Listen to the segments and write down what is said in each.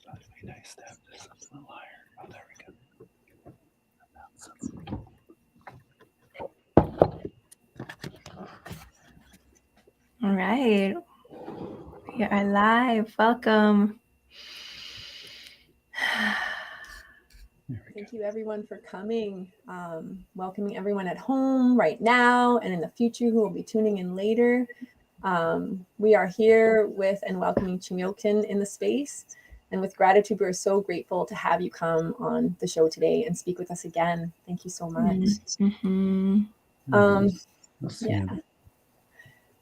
Thought it'd be nice to have this up a little higher. Oh, there we go. All right. We are live. Welcome. Thank you everyone for coming. Welcoming everyone at home right now and in the future who will be tuning in later. We are here with and welcoming Chiyokten in the space. And with gratitude, we're so grateful to have you come on the show today and speak with us again. Thank you so much. Mm-hmm. Yeah.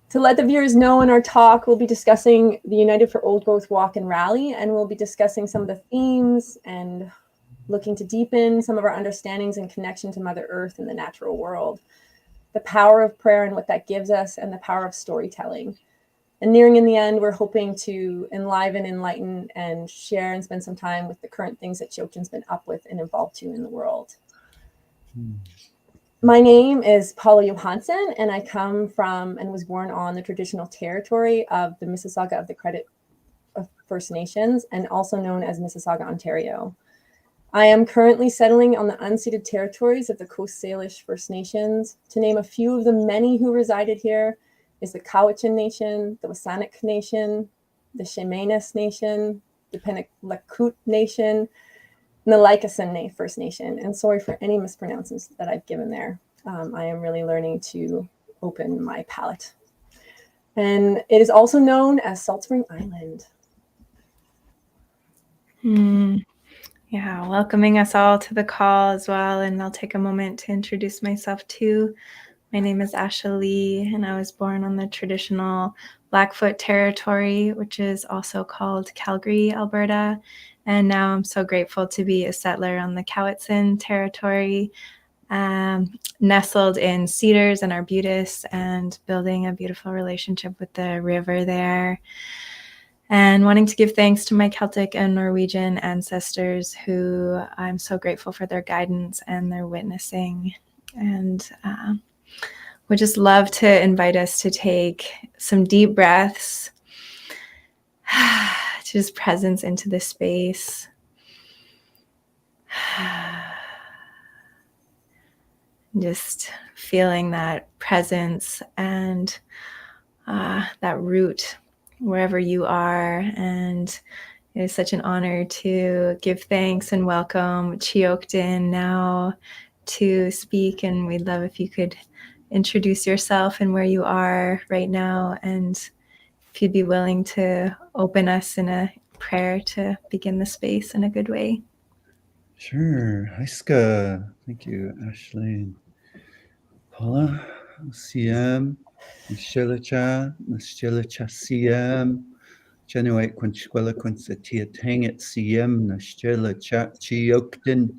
To let the viewers know, in our talk, we'll be discussing the United for Old Growth Walk and Rally, and we'll be discussing some of the themes and looking to deepen some of our understandings and connection to Mother Earth and the natural world, the power of prayer and what that gives us, and the power of storytelling. And nearing in the end, we're hoping to enliven, enlighten, and share and spend some time with the current things that Chiyokten's been up with and involved to in the world. My name is Paula Johansson, and I come from and was born on the traditional territory of the Mississauga of the Credit of First Nations, and also known as Mississauga, Ontario. I am currently settling on the unceded territories of the Coast Salish First Nations. To name a few of the many who resided here is the Chiyokten Nation, the WSÁNEC Nation, the Chiyokten Nation, the Lekwungen Nation, and the Legislature First Nation. And sorry for any mispronouncements that I've given there. I am really learning to open my palate. And it is also known as Salt Spring Island. Yeah, welcoming us all to the call as well. And I'll take a moment to introduce myself too. My name is Asha Lee, and I was born on the traditional Blackfoot Territory, which is also called Calgary, Alberta. And now I'm so grateful to be a settler on the Chiyokten Territory, nestled in cedars and arbutus and building a beautiful relationship with the river there. And wanting to give thanks to my Celtic and Norwegian ancestors, who I'm so grateful for their guidance and their witnessing. And would just love to invite us to take some deep breaths, to just presence into this space. Just feeling that presence and that root wherever you are. And it is such an honor to give thanks and welcome Chiyokten now to speak. And we'd love if you could introduce yourself and where you are right now, and if you'd be willing to open us in a prayer to begin the space in a good way. Sure. Hiska. Thank you, Ashley. Paula. CM. Nashilicha. CM. Genuate Quinchquilla Quincetia Tanget CM. Nashilicha. Chiyokten.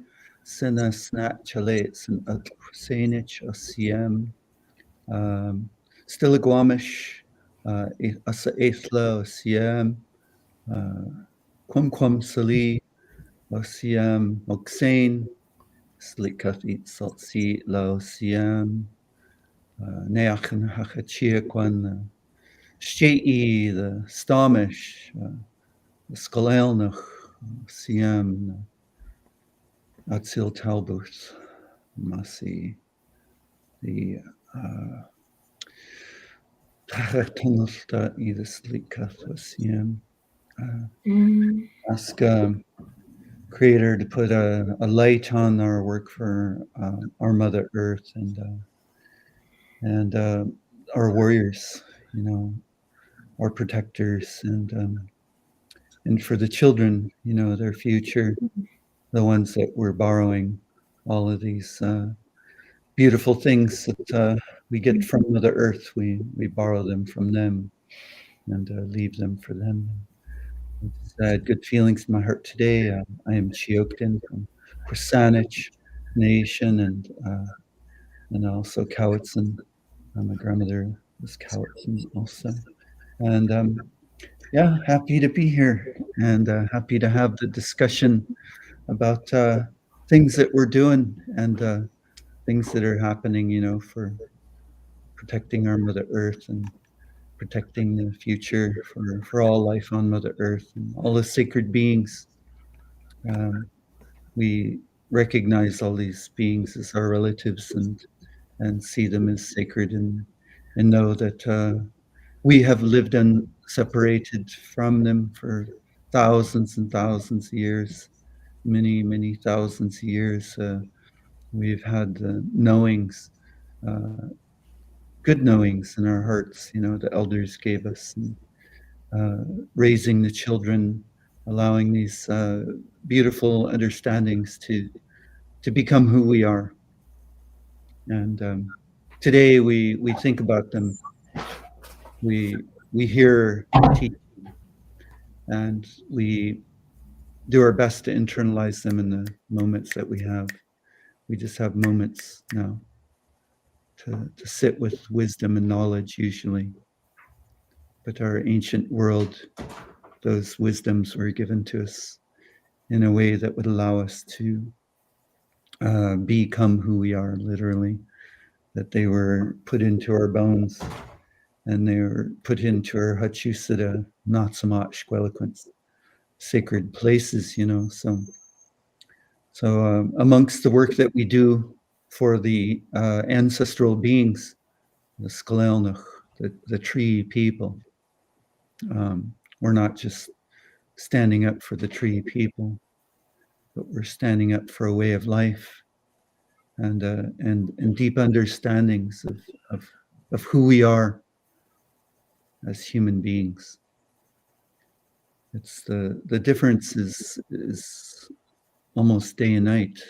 Sina Snat Chalates and Saanich CM. Stillaguamish. Asa Athla CM. Quam Sali. OCM, Moxane, Slikat Salt Sea, Laosiam, Neachan Hachachiyokten, Shei, the Stamish, the Skalelnach, CM, Atsil Talbot, Masi, the Tachanalta, either Slikat, OCM. Ask Creator to put a light on our work for our Mother Earth and our warriors, our protectors, and for the children, their future, the ones that we're borrowing all of these beautiful things that we get from Mother Earth. We borrow them from them and leave them for them. It's good feelings in my heart today. I am Chiyokten from Saanich Nation and also Chiyokten. My grandmother was Chiyokten also. And happy to be here and happy to have the discussion about things that we're doing and things that are happening, for protecting our Mother Earth and protecting the future for all life on Mother Earth and all the sacred beings We recognize all these beings as our relatives and see them as sacred and know that we have lived separated from them for thousands and thousands of years, many, many thousands of years. We've had knowings, good knowings in our hearts, the elders gave us, and raising the children, allowing these beautiful understandings to become who we are. And today we think about them. We hear the teaching, and we do our best to internalize them in the moments that we have. We just have moments now to sit with wisdom and knowledge usually. But our ancient world, those wisdoms were given to us in a way that would allow us to become who we are, literally, that they were put into our bones and they were put into our Hachusada, not so much Gwelequents, sacred places, So amongst the work that we do for the ancestral beings, the Skalelnach, the tree people, we're not just standing up for the tree people, but we're standing up for a way of life and deep understandings of who we are as human beings. It's the difference is almost day and night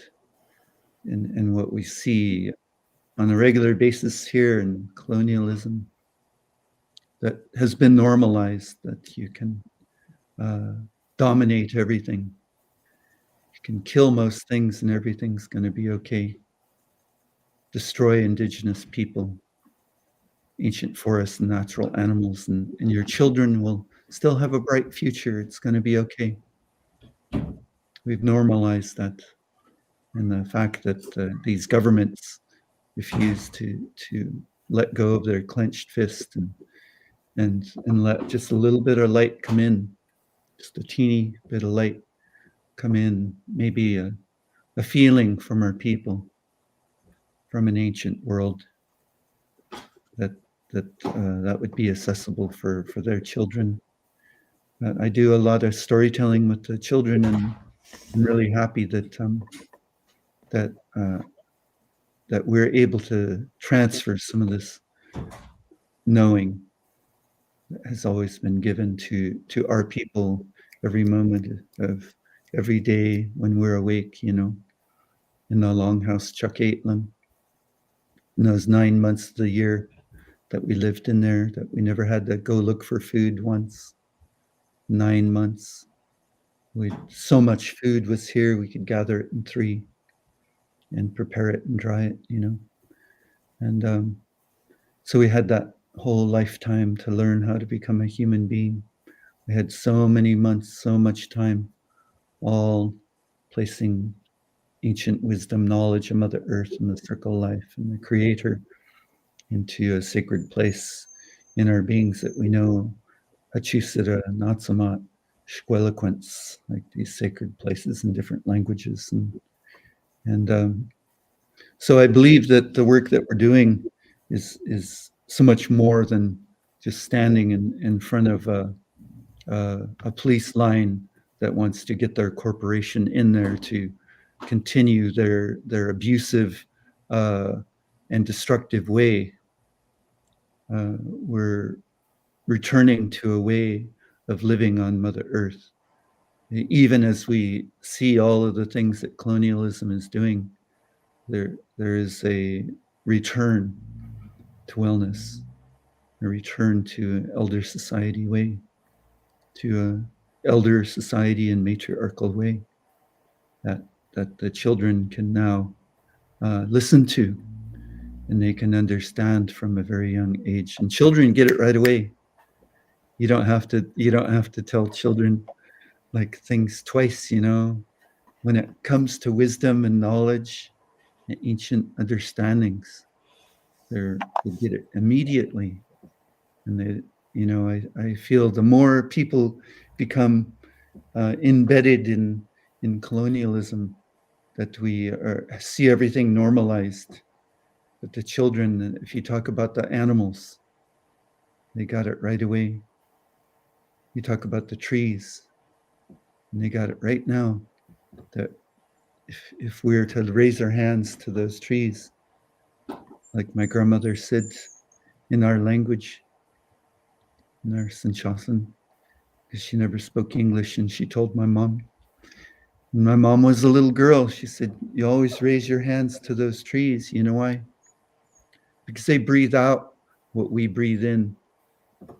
in what we see on a regular basis here in colonialism that has been normalized, that you can dominate everything. You can kill most things and everything's going to be okay. Destroy indigenous people, ancient forests and natural animals, and your children will still have a bright future. It's going to be okay. We've normalized that. And the fact that these governments refuse to let go of their clenched fist and let just a little bit of light come in, just a teeny bit of light come in, maybe a feeling from our people, from an ancient world, that would be accessible for their children. I do a lot of storytelling with the children, and I'm really happy that we're able to transfer some of this knowing that has always been given to our people every moment of every day when we're awake, in the longhouse Chiyoketn, in those 9 months of the year that we lived in there, that we never had to go look for food once. 9 months. So much food was here, we could gather it in 3 and prepare it and dry it, And so we had that whole lifetime to learn how to become a human being. We had so many months, so much time, all placing ancient wisdom, knowledge of Mother Earth and the circle of life and the Creator into a sacred place in our beings that we know, Hachusada, Natsamat, Gwelequents, like these sacred places in different languages. And so I believe that the work that we're doing is so much more than just standing in front of a police line that wants to get their corporation in there to continue their abusive and destructive way. We're returning to a way of living on Mother Earth. Even as we see all of the things that colonialism is doing, there is a return to wellness, a return to elder society way, to a elder society and matriarchal way that the children can now listen to, and they can understand from a very young age. And children get it right away. You don't have to tell children like things twice, when it comes to wisdom and knowledge and ancient understandings, they get it immediately. And I feel the more people become embedded in colonialism, that we see everything normalized. But the children, if you talk about the animals, they got it right away. You talk about the trees, and they got it right now. That if we were to raise our hands to those trees, like my grandmother said in our language, in our Sinchasan, because she never spoke English, and she told my mom. When my mom was a little girl, she said, "You always raise your hands to those trees. You know why? Because they breathe out what we breathe in."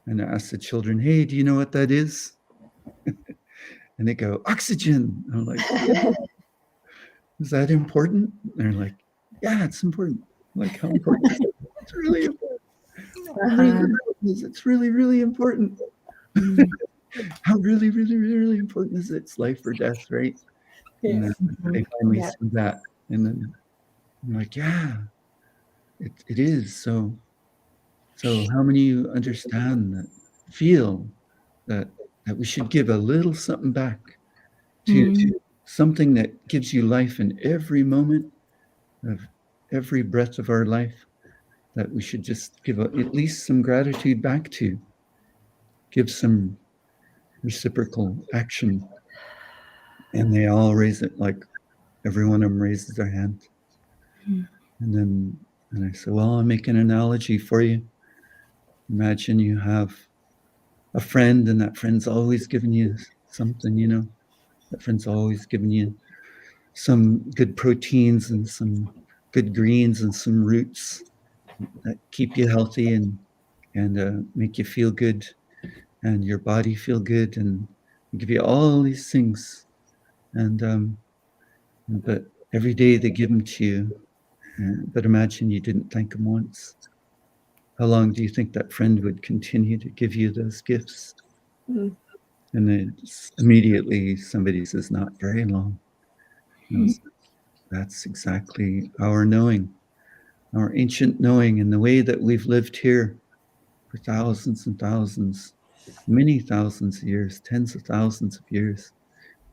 And I asked the children, "Hey, do you know what that is?" And they go, "Oxygen." I'm like, "Yeah. Is that important?" And they're like, "Yeah, it's important." I'm like, "How important is it?" "It's really important." It's really, really important. How really, really, really important is it? It's life or death, right? And then they finally see that. And then I'm like, yeah, it is. So how many of you understand that, feel that we should give a little something back to something that gives you life in every moment of every breath of our life, that we should just give at least some gratitude back to, give some reciprocal action. And they all raise it, like every one of them raises their hand. And I said, well, I'll make an analogy for you. Imagine you have a friend, and that friend's always giving you something, you know. That friend's always giving you some good proteins and some good greens and some roots that keep you healthy and make you feel good and your body feel good and give you all these things. And but every day they give them to you. But imagine you didn't thank them once. How long do you think that friend would continue to give you those gifts? And then immediately somebody says, not very long. That's exactly our knowing, our ancient knowing, and the way that we've lived here for thousands and thousands, many thousands of years, tens of thousands of years,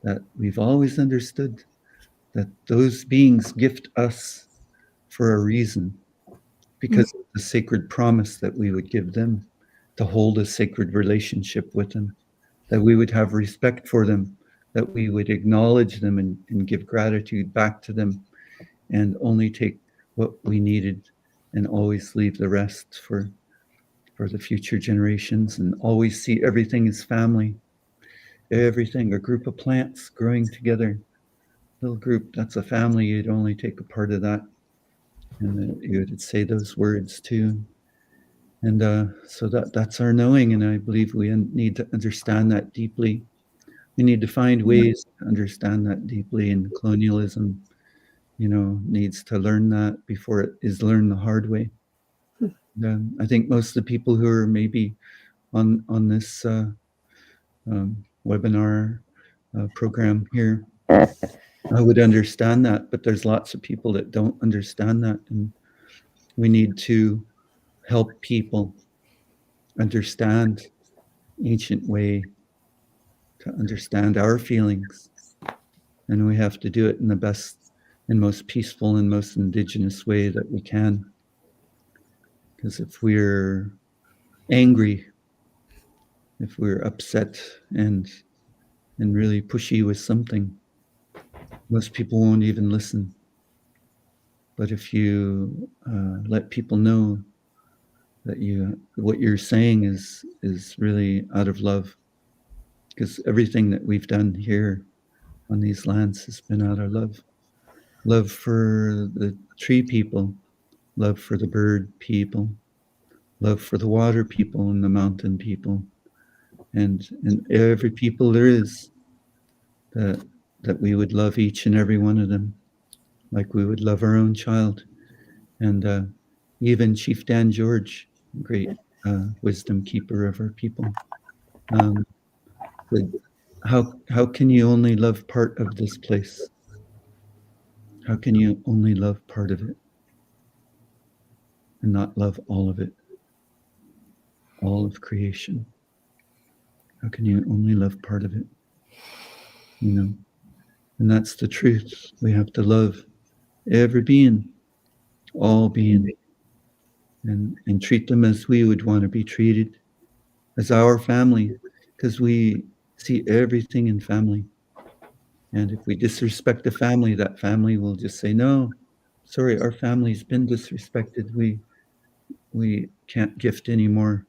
that we've always understood that those beings gift us for a reason, because of the sacred promise that we would give them, to hold a sacred relationship with them, that we would have respect for them, that we would acknowledge them and give gratitude back to them, and only take what we needed and always leave the rest for the future generations, and always see everything as family. Everything, a group of plants growing together, little group, that's a family. You'd only take a part of that, and you would say those words too. And so that's our knowing, and I believe we need to understand that deeply. We need to find ways to understand that deeply, and colonialism, needs to learn that before it is learned the hard way. I think most of the people who are maybe on this webinar program here, I would understand that, but there's lots of people that don't understand that, and we need to help people understand ancient way, to understand our feelings, and we have to do it in the best and most peaceful and most indigenous way that we can. Because if we're angry, if we're upset and really pushy with something, most people won't even listen. But if you let people know that what you're saying is really out of love, because everything that we've done here on these lands has been out of love for the tree people, love for the bird people, love for the water people and the mountain people, and every people there is, that we would love each and every one of them like we would love our own child. And even Chief Dan George, great wisdom keeper of our people, said, how can you only love part of this place? How can you only love part of it and not love all of it, all of creation? How can you only love part of it? And that's the truth. We have to love every being, all being, and treat them as we would want to be treated, as our family, because we see everything in family. And if we disrespect the family, that family will just say, no, sorry, our family's been disrespected. We can't gift anymore.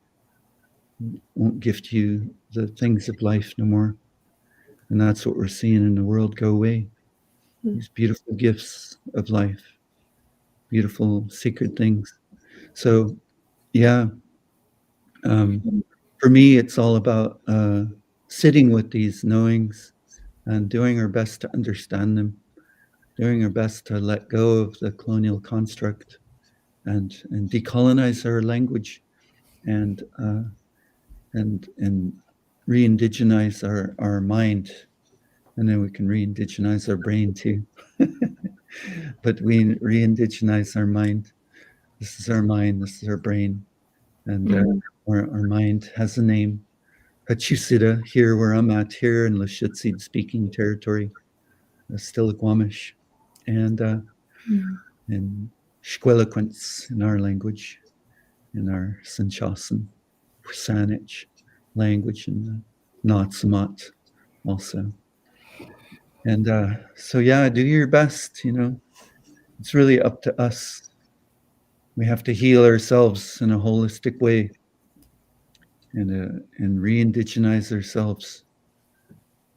Won't gift you the things of life no more. And that's what we're seeing in the world go away. These beautiful gifts of life, beautiful sacred things. So, yeah, for me, it's all about sitting with these knowings and doing our best to understand them, doing our best to let go of the colonial construct and decolonize our language and re-indigenize our mind, and then we can re-indigenize our brain too. But we re-indigenize our mind. This is our mind. This is our brain, and our mind has a name. Hachusida, here where I'm at, here in Legislature speaking territory, Stillaguamish, and Chiyokten in our language, in our Sinchasan, Saanich language, and Natsamat also. And so, yeah, do your best, you know. It's really up to us. We have to heal ourselves in a holistic way and re-indigenize ourselves.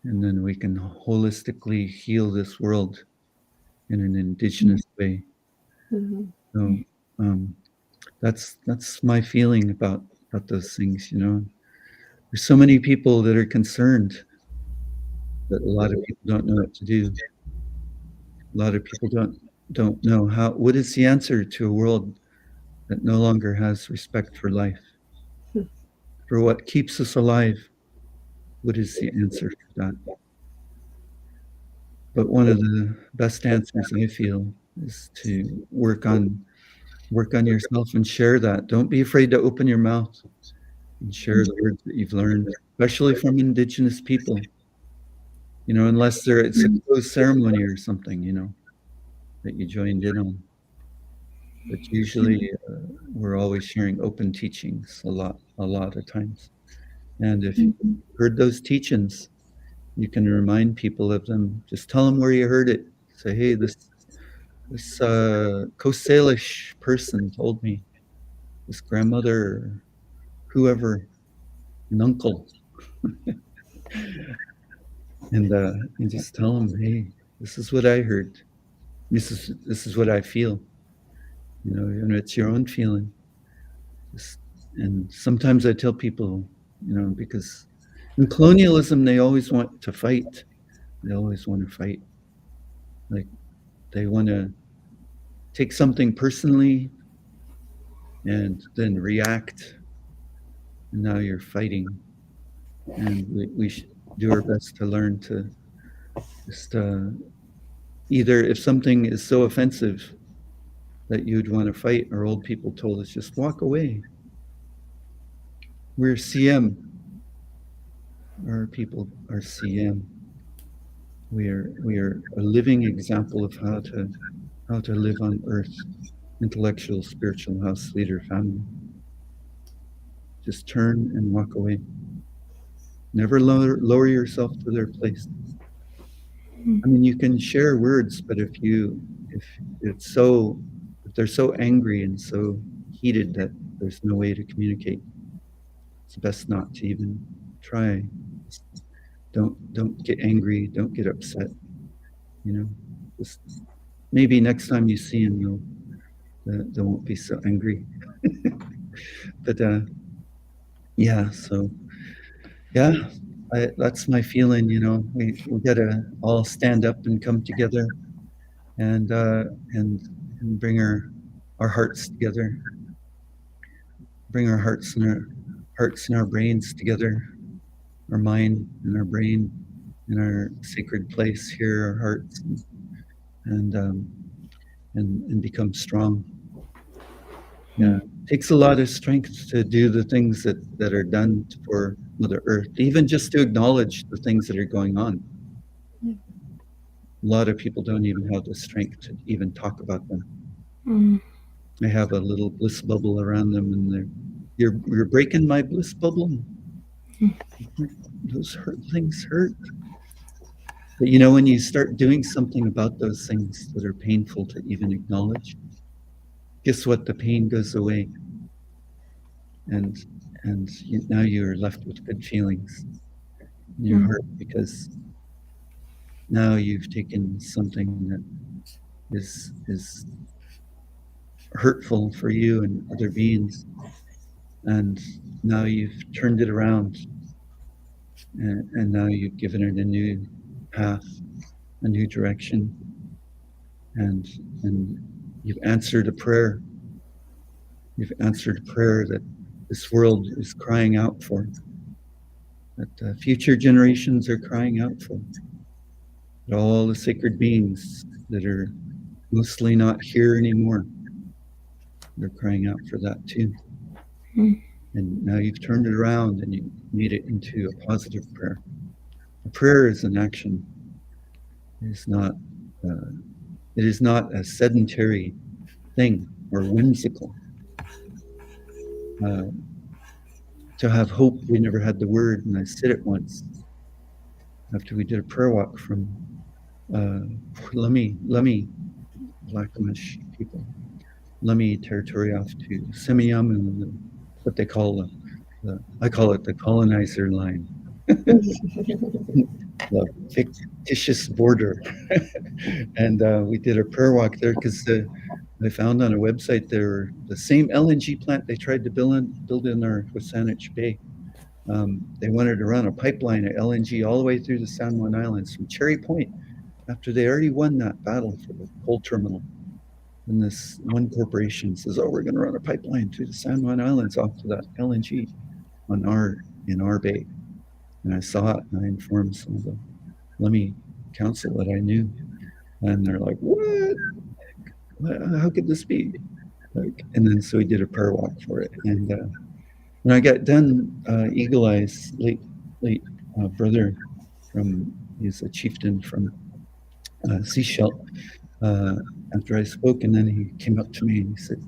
And then we can holistically heal this world in an indigenous way. So that's my feeling about those things, you know. There's so many people that are concerned, but a lot of people don't know what to do. A lot of people don't know what is the answer to a world that no longer has respect for life, for what keeps us alive. What is the answer for that? But one of the best answers I feel is to work on yourself and share that. Don't be afraid to open your mouth and share the words that you've learned, especially from Indigenous people. You know, unless it's a closed ceremony or something, you know, that you joined in on. But usually we're always sharing open teachings a lot of times. And if you heard those teachings, you can remind people of them. Just tell them where you heard it. Say, hey, this Coast Salish person told me, this grandmother, whoever, an uncle. And just tell them, hey, this is what I heard. This is what I feel. You know, and it's your own feeling. And sometimes I tell people, you know, because in colonialism, they always want to fight. They always want to fight. Like, they want to take something personally and then react. And now you're fighting. And we should do our best to learn to just either, if something is so offensive that you'd want to fight, our old people told us, just walk away. We're CM. Our people are CM. We are a living example of how to live on earth. Intellectual, spiritual, house leader, family. Just turn and walk away. Never lower yourself to their place. I mean, you can share words, but if they're so angry and so heated that there's no way to communicate, it's best not to even try. Don't get angry. Don't get upset. You know, just maybe next time you see him, they won't be so angry. But yeah, so yeah, that's my feeling. You know, we gotta all stand up and come together, and bring our hearts together, bring our hearts and our brains together, our mind and our brain in our sacred place here, our hearts, and become strong. Yeah, it takes a lot of strength to do the things that are done for Mother Earth, even just to acknowledge the things that are going on. A lot of people don't even have the strength to even talk about them. Mm. They have a little bliss bubble around them, and you're breaking my bliss bubble. Those things hurt. But you know, when you start doing something about those things that are painful to even acknowledge, guess what? The pain goes away, and now you're left with good feelings in your heart, because now you've taken something that is hurtful for you and other beings, and now you've turned it around, and now you've given it a new path, a new direction, and you've answered a prayer. You've answered a prayer that this world is crying out for, that future generations are crying out for, that all the sacred beings that are mostly not here anymore, they're crying out for that too. And now you've turned it around and you made it into a positive prayer. A prayer is an action. It is not a sedentary thing or whimsical. To have hope, we never had the word, and I said it once after we did a prayer walk from Lummi Blackamish people, Lummi Territory off to Semiyam, and what they call I call it the colonizer line. The fictitious border. And we did a prayer walk there because I found on a website there the same LNG plant they tried to build in our Saanich Bay. They wanted to run a pipeline of LNG all the way through the San Juan Islands from Cherry Point after they already won that battle for the coal terminal. And this one corporation says, "Oh, we're going to run a pipeline through the San Juan Islands off to that LNG in our bay." And I saw it, and I informed some of the Lummi council that I knew, and they're like, "What? How could this be?" And then so we did a prayer walk for it. And when I got done, Eagle Eye's late brother, he's a chieftain from Seashell, after I spoke, and then he came up to me and he said,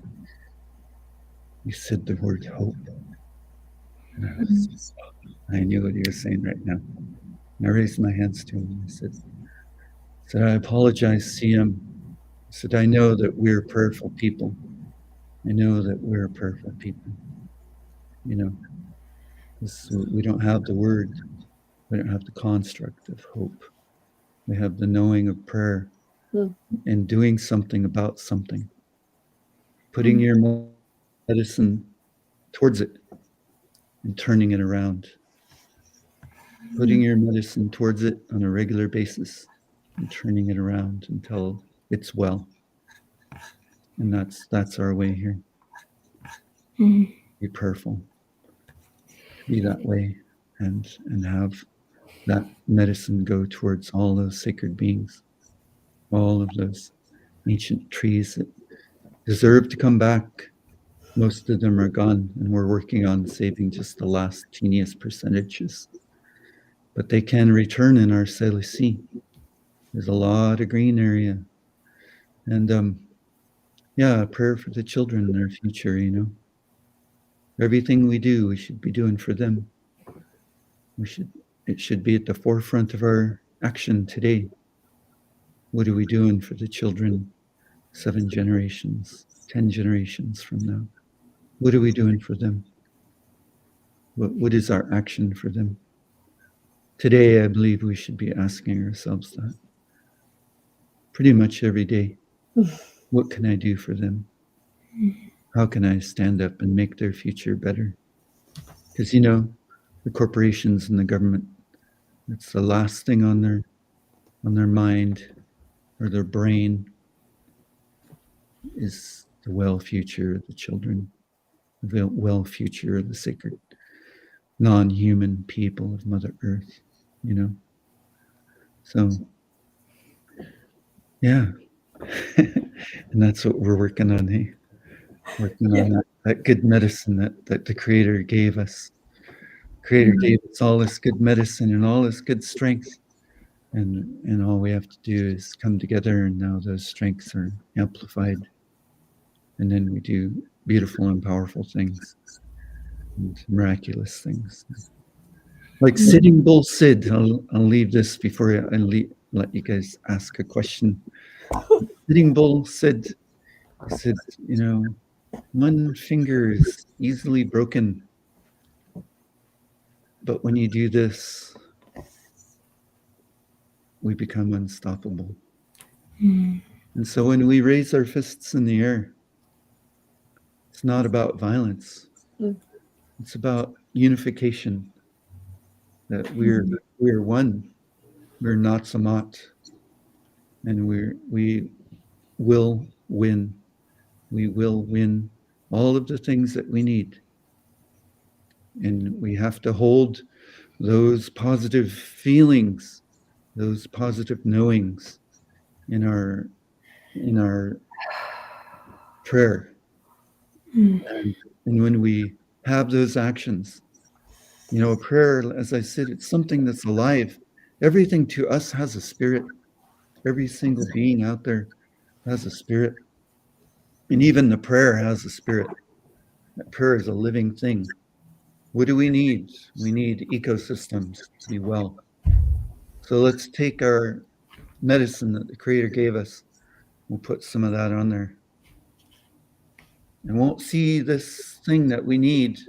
"You said the word hope." And I knew what he was saying right now. And I raised my hands to him and I said, "I apologize, CM. I said, I know that we're prayerful people. I know that we're prayerful people. You know, we don't have the word. We don't have the construct of hope. We have the knowing of prayer and doing something about something. Putting your medicine towards it and turning it around. Putting your medicine towards it on a regular basis and turning it around until it's well. And that's our way here. Be prayerful. Be that way and have that medicine go towards all those sacred beings, all of those ancient trees that deserve to come back. Most of them are gone, and we're working on saving just the last teeniest percentages. But they can return in our Salish Sea. There's a lot of green area. And a prayer for the children in their future, you know. Everything we do, we should be doing for them. It should be at the forefront of our action today. What are we doing for the children 7 generations, 10 generations from now? What are we doing for them? What is our action for them? Today, I believe we should be asking ourselves that pretty much every day. What can I do for them? How can I stand up and make their future better? Because, you know, the corporations and the government, it's the last thing on their mind or their brain is the well future of the children, the well future of the sacred non-human people of Mother Earth, you know. So, yeah. And that's what we're working on, hey? Working on that good medicine that the Creator gave us. Creator gave us all this good medicine and all this good strength and all we have to do is come together, and now those strengths are amplified, and then we do beautiful and powerful things and miraculous things. Like Sitting Bull Sid, I'll leave this before I let you guys ask a question. Sitting Bull Sid said, one finger is easily broken, but when you do this, we become unstoppable. And so when we raise our fists in the air, it's not about violence. It's about unification, that we're one. We're not Samat, and we will win. We will win all of the things that we need. And we have to hold those positive feelings, those positive knowings in our prayer. And when we have those actions, a prayer, as I said, it's something that's alive. Everything to us has a spirit. Every single being out there has a spirit. And even the prayer has a spirit. That prayer is a living thing. What do we need? We need ecosystems to be well. So let's take our medicine that the Creator gave us. We'll put some of that on there. And won't see this thing that we need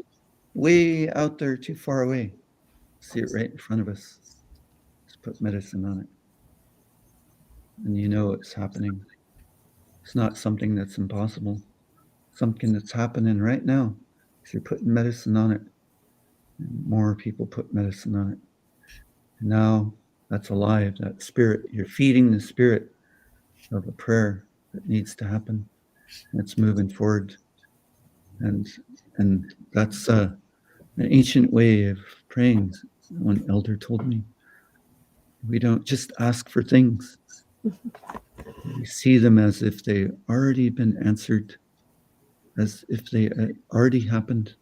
way out there too far away. See it right in front of us. Just put medicine on it. And it's happening. It's not something that's impossible. Something that's happening right now. So you're putting medicine on it. And more people put medicine on it. And now that's alive, that spirit. You're feeding the spirit of a prayer that needs to happen. It's moving forward. And that's an ancient way of praying. One elder told me, we don't just ask for things. We see them as if they already been answered, as if they already happened.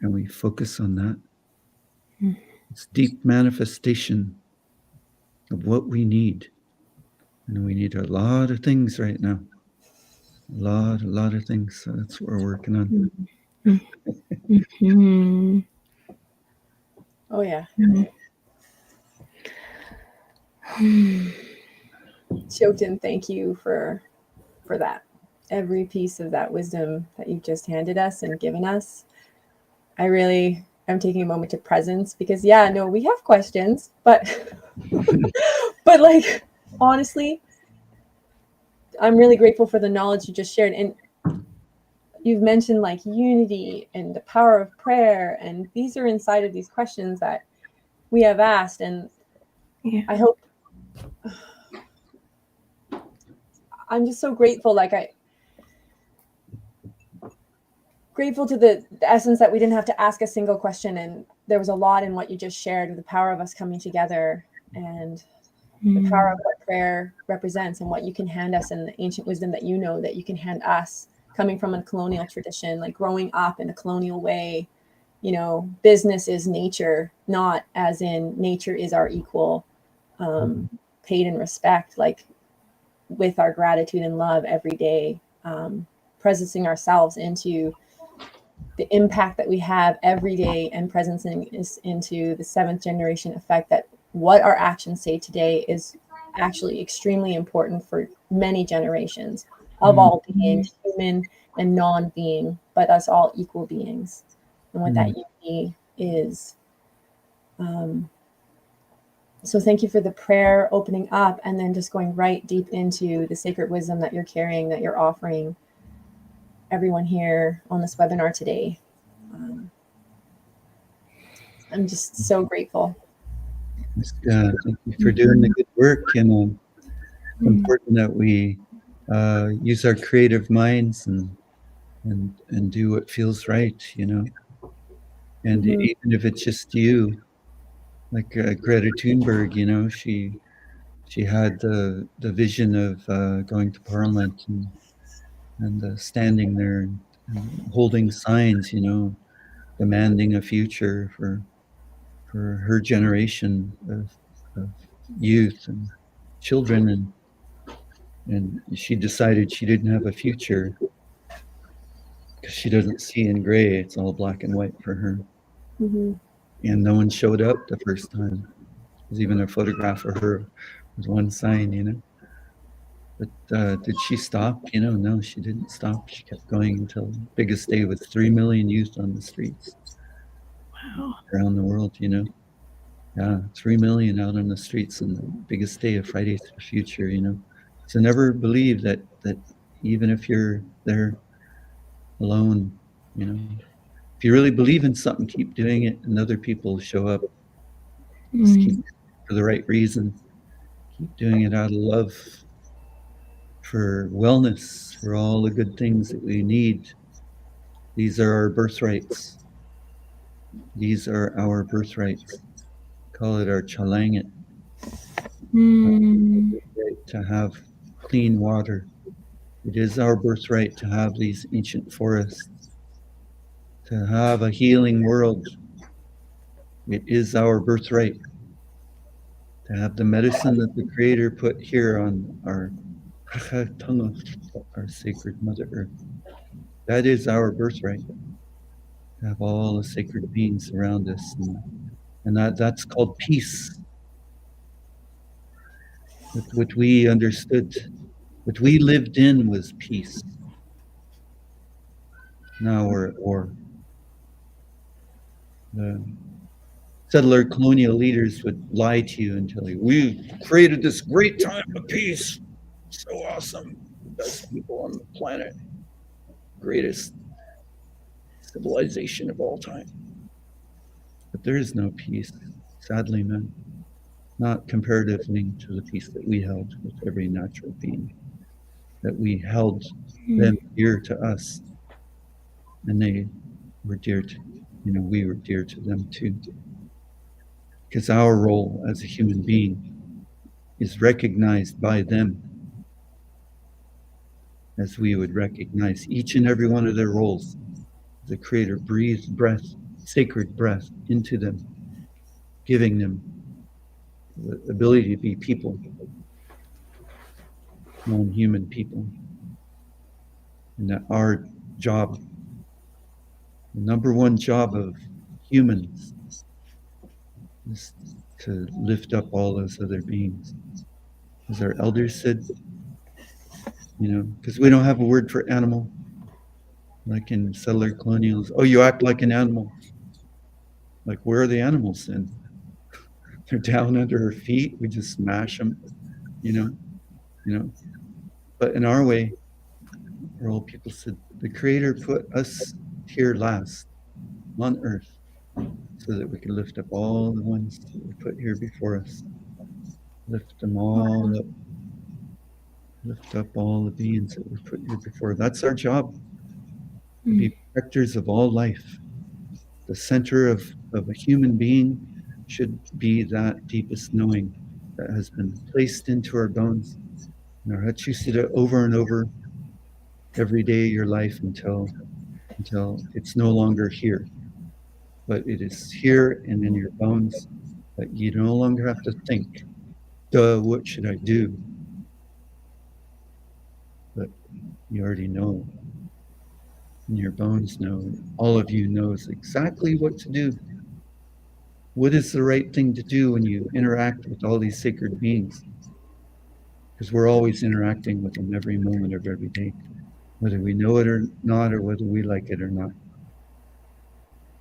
And we focus on that. It's deep manifestation of what we need. And we need a lot of things right now. A lot of things. So that's what we're working on. Oh, yeah. Chiyokten, thank you for that. Every piece of that wisdom that you've just handed us and given us. I really am taking a moment to presence because, we have questions, but like, honestly, I'm really grateful for the knowledge you just shared. And you've mentioned like unity and the power of prayer. And these are inside of these questions that we have asked. And I hope I'm just so grateful. Grateful to the essence that we didn't have to ask a single question. And there was a lot in what you just shared, the power of us coming together and the power of what prayer represents and what you can hand us and the ancient wisdom that that you can hand us coming from a colonial tradition, like growing up in a colonial way. Business is nature, not as in nature is our equal, paid in respect, like with our gratitude and love every day, presencing ourselves into the impact that we have every day and presencing is into the 7th generation effect that what our actions say today is actually extremely important for many generations of all beings, human and non-being, but us all equal beings. And what that unity is. So thank you for the prayer opening up and then just going right deep into the sacred wisdom that you're carrying, that you're offering everyone here on this webinar today. I'm just so grateful. Thank you for doing the good work. And it's important that we use our creative minds and do what feels right, And even if it's just you, like Greta Thunberg, she had the vision of going to Parliament and standing there and holding signs, demanding a future for her generation of of youth and children, and she decided she didn't have a future because she doesn't see in gray. It's all black and white for her. Mm-hmm. And no one showed up the first time. There's even a photograph of her with one sign, you know. But did she stop? You know, no, she didn't stop. She kept going until the biggest day with 3 million youth on the streets. Wow. Around the world, you know. Yeah, 3 million out on the streets on the biggest day of Fridays for Future, you know. So never believe that even if you're there alone, you know, if you really believe in something, keep doing it, and other people show up. Just keep for the right reason. Keep doing it out of love, for wellness, for all the good things that we need. These are our birthrights. These are our birthrights. Call it our chalanget. To have clean water. It is our birthright to have these ancient forests, to have a healing world. It is our birthright to have the medicine that the Creator put here on our sacred Mother Earth. That is our birthright, to have all the sacred beings around us. And that's called peace. What we understood, what we lived in was peace. Now we're at war. The settler colonial leaders would lie to you and tell you, we created this great time of peace. So awesome. Best people on the planet. Greatest civilization of all time. But there is no peace, sadly, man. Not comparatively to the peace that we held with every natural being. That we held them dear to us. And they were dear to, you know, we were dear to them too. Because our role as a human being is recognized by them as we would recognize each and every one of their roles. The Creator breathed breath, sacred breath into them, giving them the ability to be people, non-human people. And that our job, the number one job of humans, is to lift up all those other beings. As our elders said, you know, because we don't have a word for animal, like in settler colonials. Oh, you act like an animal. Like, where are the animals then? They're down under our feet. We just smash them, you know. But in our way, our old people said, the Creator put us here last on earth so that we could lift up all the ones that were put here before us. Lift them all up. Lift up all the beings that were put here before. That's our job. To be protectors of all life. The center of a human being should be that deepest knowing that has been placed into our bones. And our Hachusita over and over every day of your life until it's no longer here. But it is here and in your bones that you no longer have to think, what should I do? But you already know. And your bones know. All of you knows exactly what to do. What is the right thing to do when you interact with all these sacred beings? Because we're always interacting with them every moment of every day, whether we know it or not, or whether we like it or not.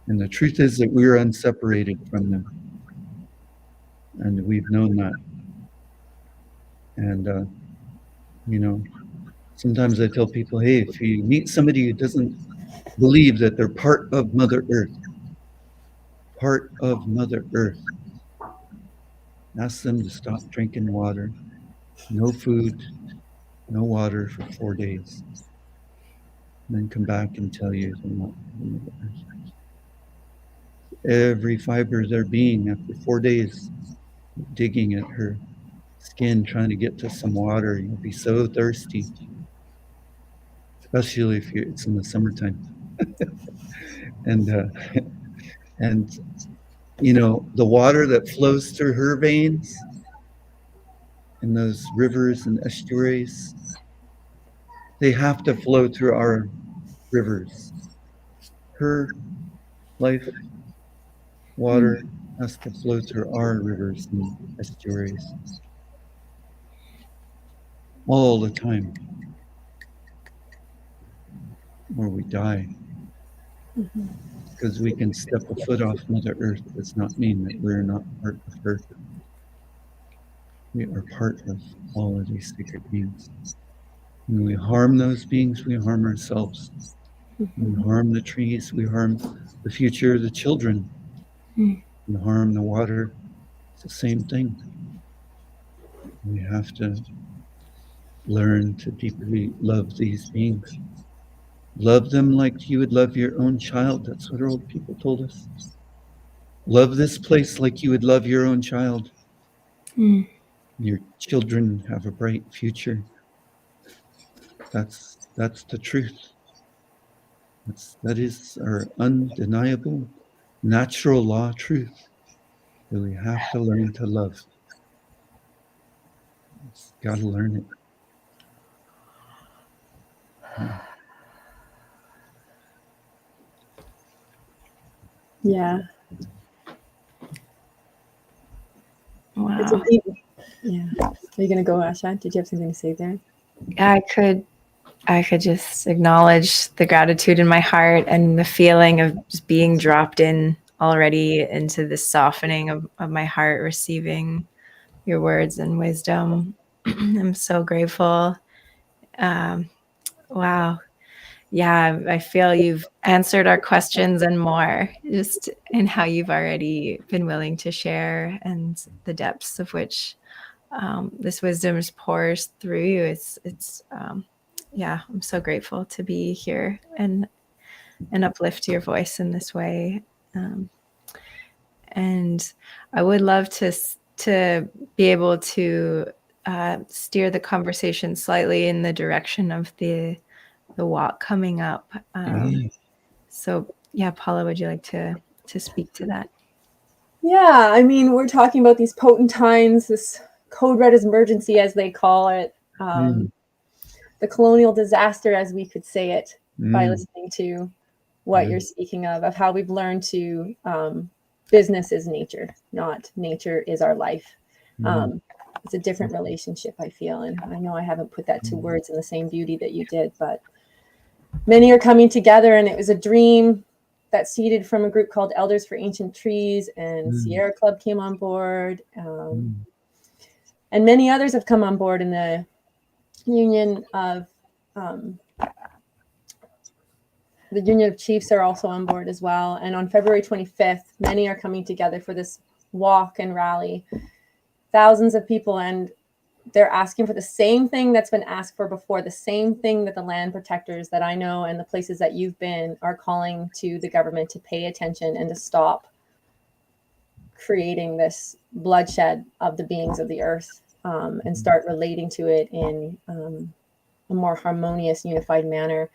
And the truth is that we're unseparated from them. And we've known that. And, you know, sometimes I tell people, hey, if you meet somebody who doesn't believe that they're part of Mother Earth, ask them to stop drinking water, no food, no water for 4 days. And then come back and tell you they're not Mother Earth. Every fiber of their being, after 4 days, digging at her skin, trying to get to some water, you'll be so thirsty, especially if it's in the summertime. And You know, the water that flows through her veins in those rivers and estuaries, they have to flow through our rivers. Her life water has to flow through our rivers and estuaries all the time, or we die. Because we can step a foot off Mother Earth does not mean that we're not part of her. We are part of all of these sacred beings. When we harm those beings, we harm ourselves. When we harm the trees, we harm the future of the children. Mm. We harm the water. It's the same thing. We have to learn to deeply love these beings. Love them like you would love your own child. That's what our old people told us. Love this place like you would love your own child. Mm. Your children have a bright future. That's the truth. That is our undeniable, natural law truth that we have to learn to love. Got to learn it. Yeah. Wow. Yeah. Are you going to go, Asha? Did you have something to say there? I could just acknowledge the gratitude in my heart and the feeling of just being dropped in already into this softening of my heart, receiving your words and wisdom. I'm so grateful. Wow. Yeah, I feel you've answered our questions and more, just in how you've already been willing to share and the depths of which this wisdom pours through you. It's yeah, I'm so grateful to be here and uplift your voice in this way. And I would love to be able to steer the conversation slightly in the direction of the walk coming up. So yeah, Paula, would you like to speak to that? Yeah, I mean, we're talking about these potent times, this code red emergency, as they call it, the colonial disaster, as we could say it, by listening to what you're speaking of how we've learned to business is nature, not nature is our life. It's a different relationship, I feel, and I know I haven't put that to words in the same beauty that you did, but many are coming together, and it was a dream that seeded from a group called Elders for Ancient Trees, and Sierra Club came on board, and many others have come on board in the Union of the Union of Chiefs are also on board as well. And on February 25th, many are coming together for this walk and rally. Thousands of people, and they're asking for the same thing that's been asked for before, the same thing that the land protectors that I know and the places that you've been are calling to the government to pay attention and to stop creating this bloodshed of the beings of the earth, and start relating to it in a more harmonious, unified manner.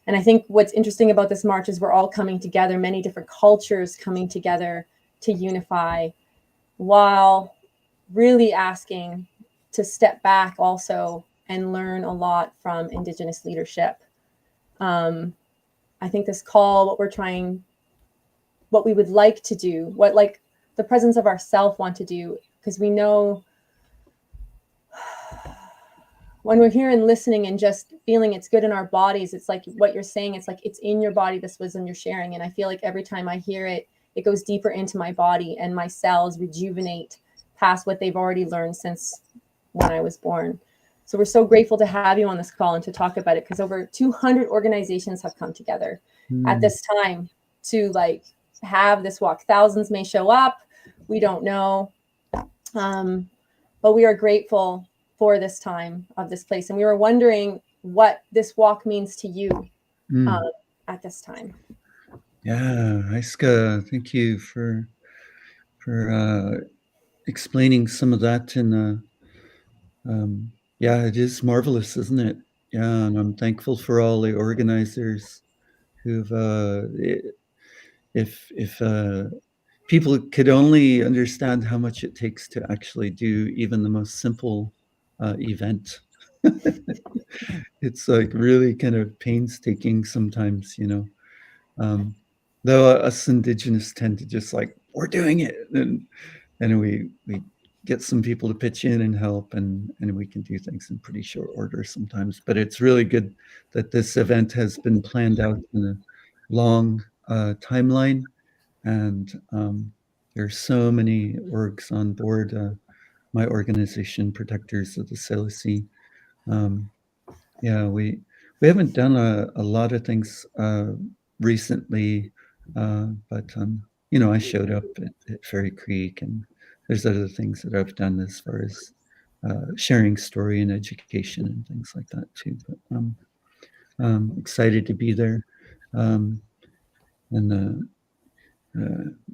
And I think what's interesting about this march is we're all coming together, many different cultures coming together to unify, while really asking to step back also and learn a lot from Indigenous leadership. I think this call, what we would like to do, what like the presence of ourself want to do, because we know when we're here and listening and just feeling it's good in our bodies, it's like what you're saying, it's like it's in your body, this wisdom you're sharing. And I feel like every time I hear it, it goes deeper into my body and my cells rejuvenate past what they've already learned since when I was born. So we're so grateful to have you on this call and to talk about it, because over 200 organizations have come together at this time to like have this walk. Thousands may show up. We don't know. But we are grateful for this time of this place. And we were wondering what this walk means to you at this time. Yeah, Iska, thank you for explaining some of that. And yeah, it is marvelous, isn't it? Yeah, and I'm thankful for all the organizers who've, if people could only understand how much it takes to actually do even the most simple event. It's like really kind of painstaking sometimes, though us Indigenous tend to just like, we're doing it, and we get some people to pitch in and help, and we can do things in pretty short order sometimes. But it's really good that this event has been planned out in a long timeline, and there's so many orgs on board. My organization, Protectors of the Salish. Yeah, we haven't done a lot of things recently, but I showed up at Fairy Creek, and there's other things that I've done as far as sharing story and education and things like that too. But I'm excited to be there, and the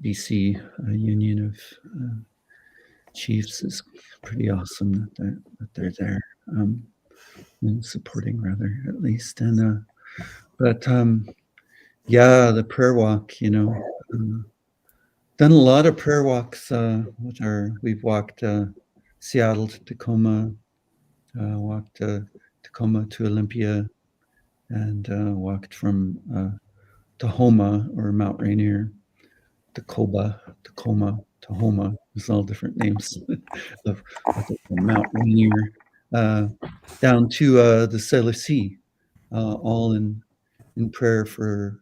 BC Union of Chiefs is pretty awesome that they're there. And supporting, rather, at least. And but yeah, the prayer walk, done a lot of prayer walks we've walked Seattle to Tacoma, walked Tacoma to Olympia, and walked from Tahoma, or Mount Rainier, Tacoma, Tahoma. There's all different names of Mount Rainier, down to the Salish Sea, all in prayer for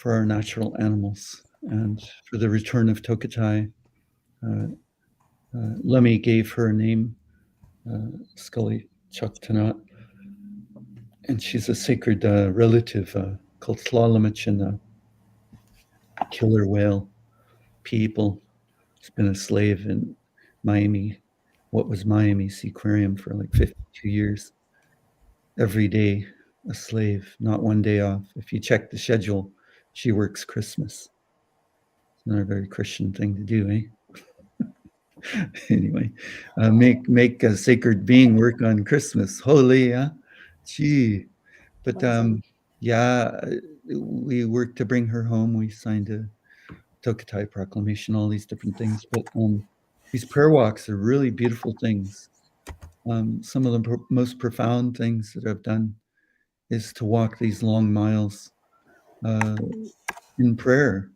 our natural animals and for the return of Tokatai. Lemmy gave her a name, Scully Chiyokten, and she's a sacred relative called Tlalamich, and the killer whale people. She's been a slave in what was Miami Seaquarium for like 52 years. Every day, a slave, not one day off. If you check the schedule, she works Christmas. It's not a very Christian thing to do, eh? Anyway, make a sacred being work on Christmas. Holy, yeah? Gee. But yeah, we worked to bring her home. We signed a Tokatai proclamation, all these different things. But these prayer walks are really beautiful things. Some of the most profound things that I've done is to walk these long miles in prayer,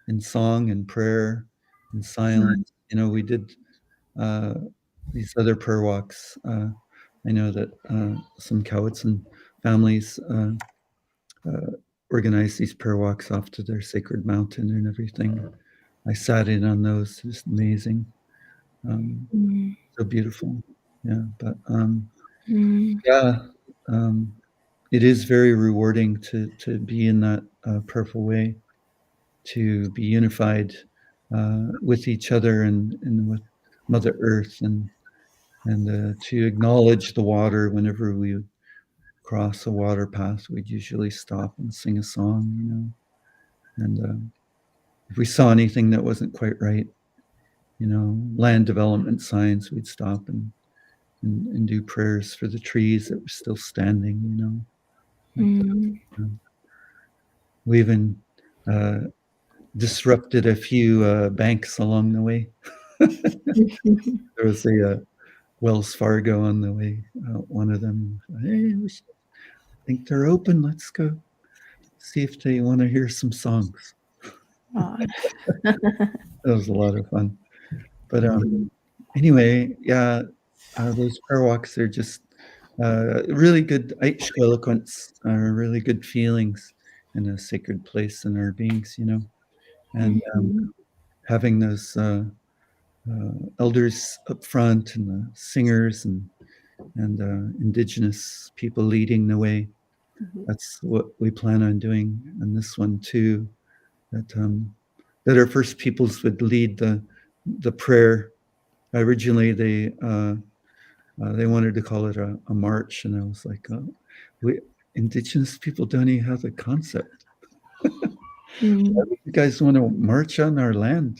in song and prayer, in silence. We did these other prayer walks. I know that some Cowetson families organize these prayer walks off to their sacred mountain and everything. I sat in on those. It was amazing. So beautiful. Yeah, but yeah, it is very rewarding to be in that prayerful way, to be unified with each other and with Mother Earth, and to acknowledge the water. Whenever we cross a water path, we'd usually stop and sing a song, and if we saw anything that wasn't quite right, land development signs, we'd stop and do prayers for the trees that were still standing, we even disrupted a few banks along the way. There was a Wells Fargo on the way. One of them, hey, I think they're open. Let's go see if they want to hear some songs. That was a lot of fun. But anyway, yeah, those prayer walks are just really good eloquence, really good feelings in a sacred place in our beings, and having those elders up front, and the singers and Indigenous people leading the way. That's what we plan on doing in this one too. That our First Peoples would lead the prayer. Originally, they wanted to call it a march, and I was like, we Indigenous people don't even have the concept. Why would you guys want to march on our land?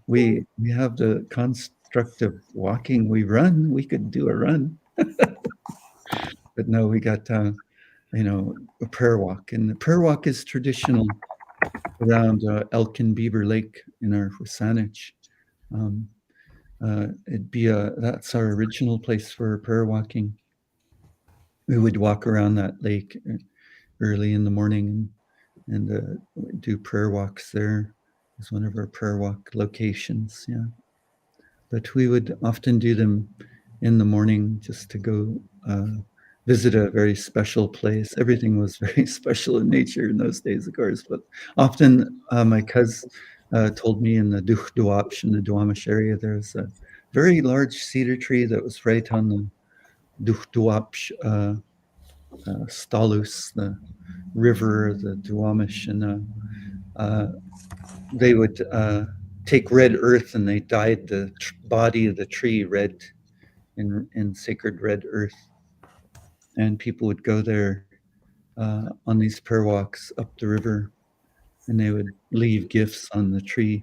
We have the construct of walking. We run. We could do a run, but no, we got a prayer walk, and the prayer walk is traditional around Elk and Beaver Lake in our Saanich. That's our original place for prayer walking. We would walk around that lake early in the morning and do prayer walks there. It's one of our prayer walk locations, yeah. But we would often do them in the morning just to go visit a very special place. Everything was very special in nature in those days, of course. But often my cousin told me in the Duwapsh, in the Duwamish area, there's a very large cedar tree that was right on the Duwapsh Stalus, the river, the Duwamish, and they would take red earth and they dyed the body of the tree red in sacred red earth. And people would go there on these prayer walks up the river, and they would leave gifts on the tree.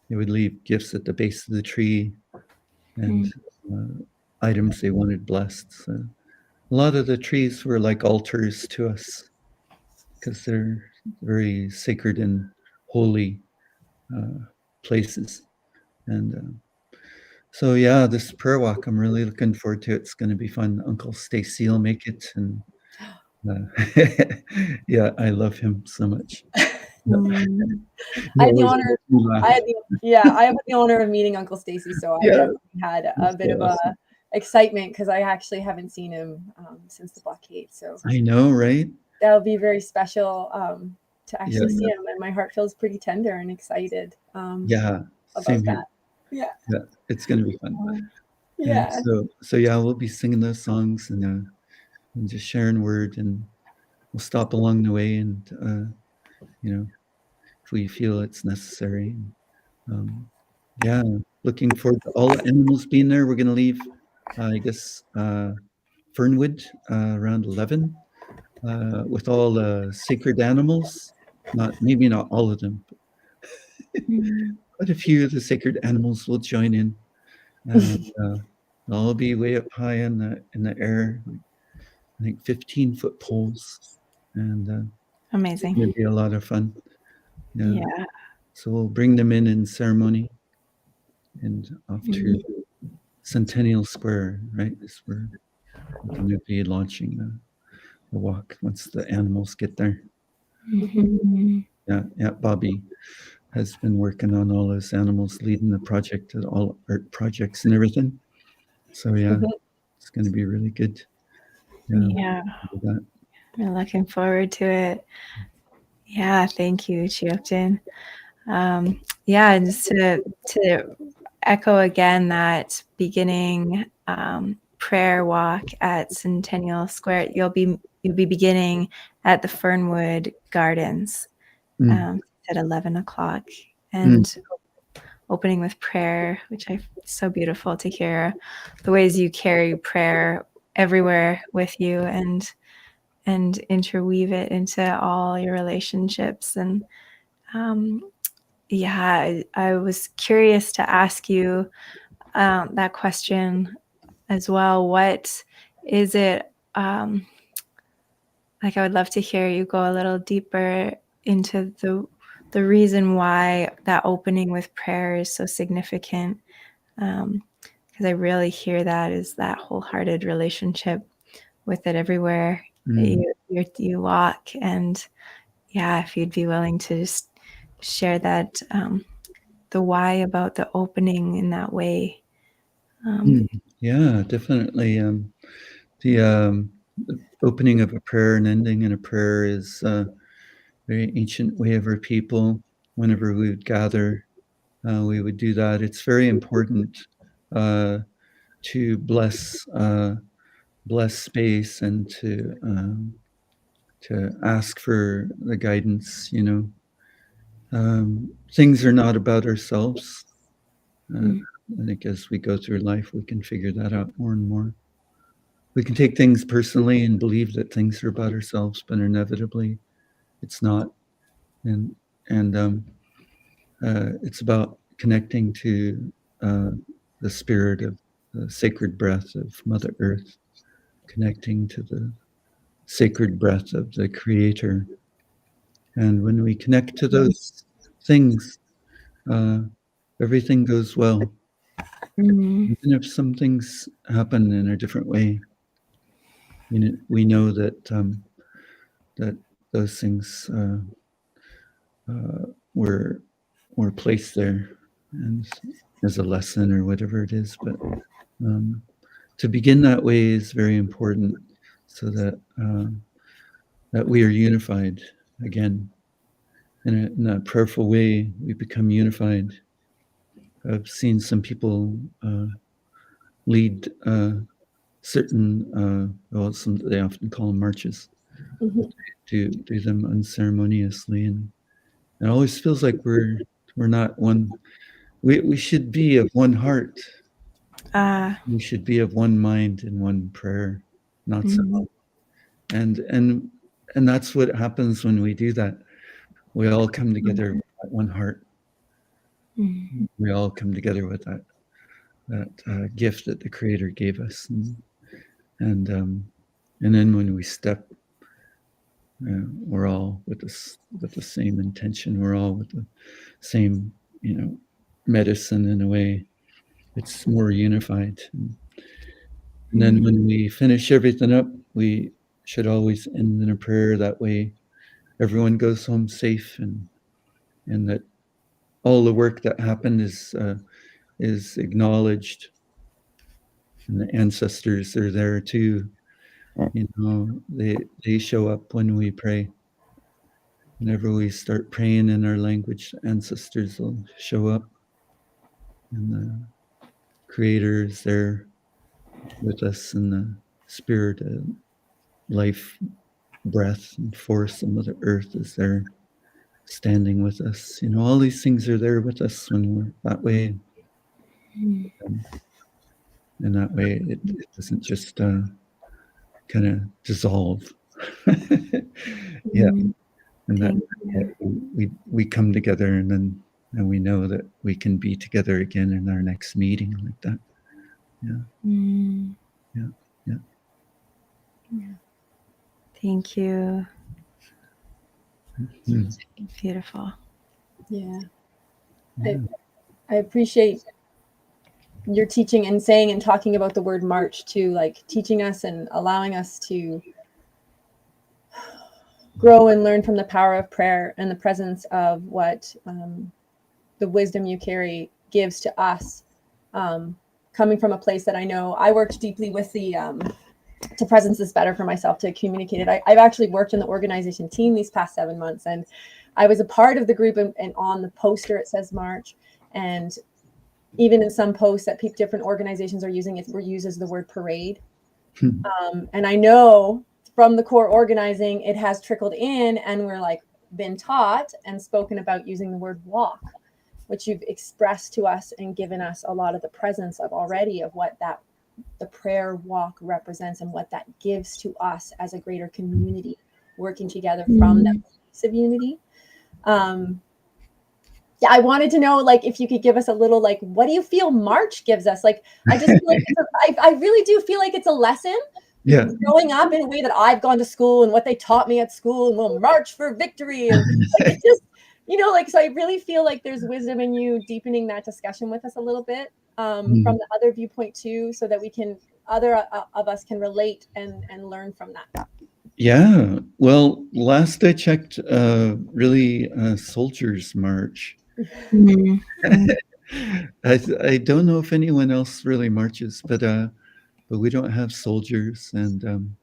They would leave gifts at the base of the tree and items they wanted blessed. So a lot of the trees were like altars to us because they're very sacred and holy places. And so, yeah, this prayer walk, I'm really looking forward to it. It's going to be fun. Uncle Stacy will make it. And yeah, I love him so much. I had the honor. I have the honor of meeting Uncle Stacy, so I definitely had a bit of a excitement because I actually haven't seen him since the blockade. So I know, right? That'll be very special to actually see him, and my heart feels pretty tender and excited. Yeah, about that. Yeah, it's going to be fun. Yeah. And so yeah, we'll be singing those songs and just sharing word, and we'll stop along the way, and if we feel it's necessary. Yeah, looking forward to all the animals being there. We're going to leave, I guess, Fernwood around 11 with all the sacred animals. Maybe not all of them, but a few of the sacred animals will join in. And they'll be way up high in the air, I think 15-foot poles, and amazing. It'll be a lot of fun. Yeah. So we'll bring them in ceremony, and off to Centennial Square, right? Is where we're going to be launching the walk once the animals get there. Yeah, Bobby has been working on all those animals, leading the project, all art projects and everything. So it's going to be really good. Yeah. We're looking forward to it. Yeah, thank you, Chiyokten. Just to echo again that beginning prayer walk at Centennial Square, you'll be beginning at the Fernwood Gardens at 11 o'clock and opening with prayer, which I so beautiful to hear the ways you carry prayer everywhere with you and interweave it into all your relationships. And I was curious to ask you that question as well. What is it like? I would love to hear you go a little deeper into the reason why that opening with prayer is so significant, because I really hear that is that wholehearted relationship with it everywhere you walk. And if you'd be willing to just share that the why about the opening in that way. Yeah, definitely. The opening of a prayer and ending in a prayer is a very ancient way of our people. Whenever we would gather, we would do that. It's very important to bless space and to ask for the guidance. Things are not about ourselves. I think as we go through life, we can figure that out more and more. We can take things personally and believe that things are about ourselves, but inevitably it's not. And it's about connecting to the spirit of the sacred breath of Mother Earth, connecting to the sacred breath of the Creator, And when we connect to those things, everything goes well. Mm. Even if some things happen in a different way, we know that that those things were placed there and as a lesson or whatever it is. But to begin that way is very important, so that that we are unified again. In a prayerful way, we become unified. I've seen some people lead certain, they often call them marches, do them unceremoniously, and it always feels like we're not one. We should be of one heart. We should be of one mind and one prayer, not so. And that's what happens when we do that. We all come together with that one heart. We all come together with that gift that the Creator gave us, and then when we step, we're all with the same intention. We're all with the same, medicine in a way. It's more unified. And then when we finish everything up, we should always end in a prayer. That way, everyone goes home safe, and that all the work that happened is acknowledged, and the ancestors are there too. They show up when we pray. Whenever we start praying in our language, ancestors will show up, and the Creator is there with us, and the spirit, life, breath, and force of Mother Earth is there, standing with us. All these things are there with us when we're that way. And that way, it doesn't just kind of dissolve. Yeah. And that we come together, and we know that we can be together again in our next meeting like that. Yeah. Thank you. Beautiful. Yeah. I appreciate your teaching and saying and talking about the word march too, like teaching us and allowing us to grow and learn from the power of prayer and the presence of what the wisdom you carry gives to us, coming from a place that I know I worked deeply with the to presence this better for myself, to communicate it. I've actually worked in the organization team these past 7 months, and I was a part of the group, and on the poster it says March, and even in some posts that different organizations are using, it uses the word parade. And I know from the core organizing, it has trickled in, and we're like been taught and spoken about using the word walk, which you've expressed to us and given us a lot of the presence of already, of what that the prayer walk represents and what that gives to us as a greater community working together from that place of unity. Yeah, I wanted to know, like, if you could give us a little, like, what do you feel March gives us? Like, I just feel like I really do feel like it's a lesson. Yeah. Growing up in a way that I've gone to school and what they taught me at school, and we'll march for victory. And like, it just, so I really feel like there's wisdom in you deepening that discussion with us a little bit from the other viewpoint too, so that we can, other of us can relate and learn from that. Yeah. Well, last I checked, really, Soldiers March. I don't know if anyone else really marches, but we don't have soldiers, and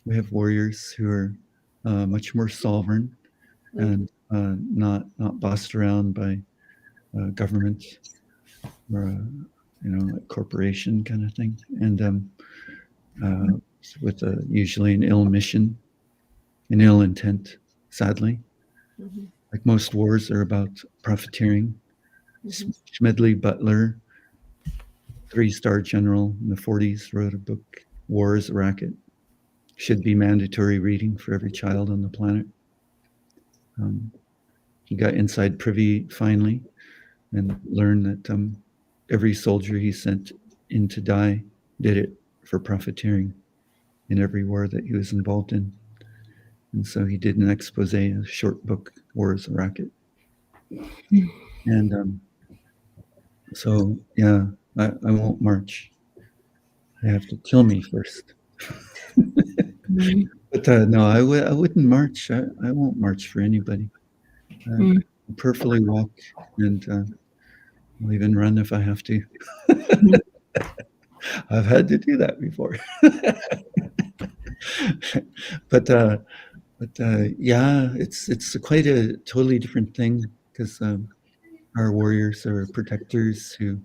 we have warriors who are much more sovereign and not bossed around by government or a corporation kind of thing, and with usually an ill mission, an ill intent, sadly. Like most wars are about profiteering. Smedley Butler, 3-star general in the 40s, wrote a book, War is a Racket. Should be mandatory reading for every child on the planet. He got inside privy finally and learned that every soldier he sent in to die did it for profiteering in every war that he was involved in. And so he did an expose, a short book, War is a Racket. And so, yeah, I won't march. They have to kill me first. But no, I wouldn't march. I won't march for anybody. I'll perfectly walk, and I'll even run if I have to. I've had to do that before. but yeah, it's quite a totally different thing, because our warriors are protectors who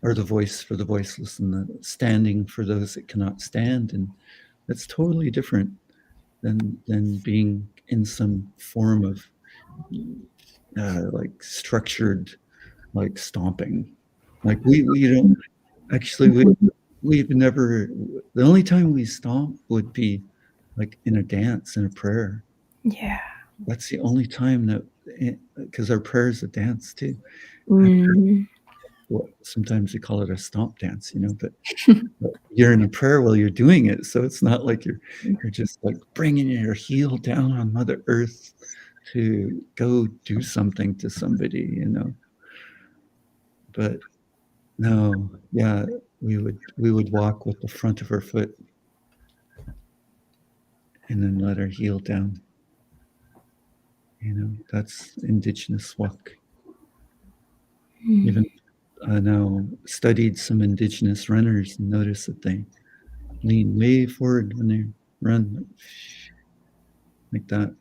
are the voice for the voiceless and the standing for those that cannot stand, and that's totally different than being in some form of like structured, like stomping. Like we don't actually, we've never, the only time we stomp would be like in a dance, in a prayer. Yeah. That's the only time that, because our prayer is a dance too. Well, sometimes we call it a stomp dance, but you're in a prayer while you're doing it, so it's not like you're just like bringing your heel down on Mother Earth to go do something to somebody, But no, yeah, we would walk with the front of our foot and then let our heel down. That's Indigenous walk. Even I now studied some Indigenous runners and noticed that they lean way forward when they run, like that.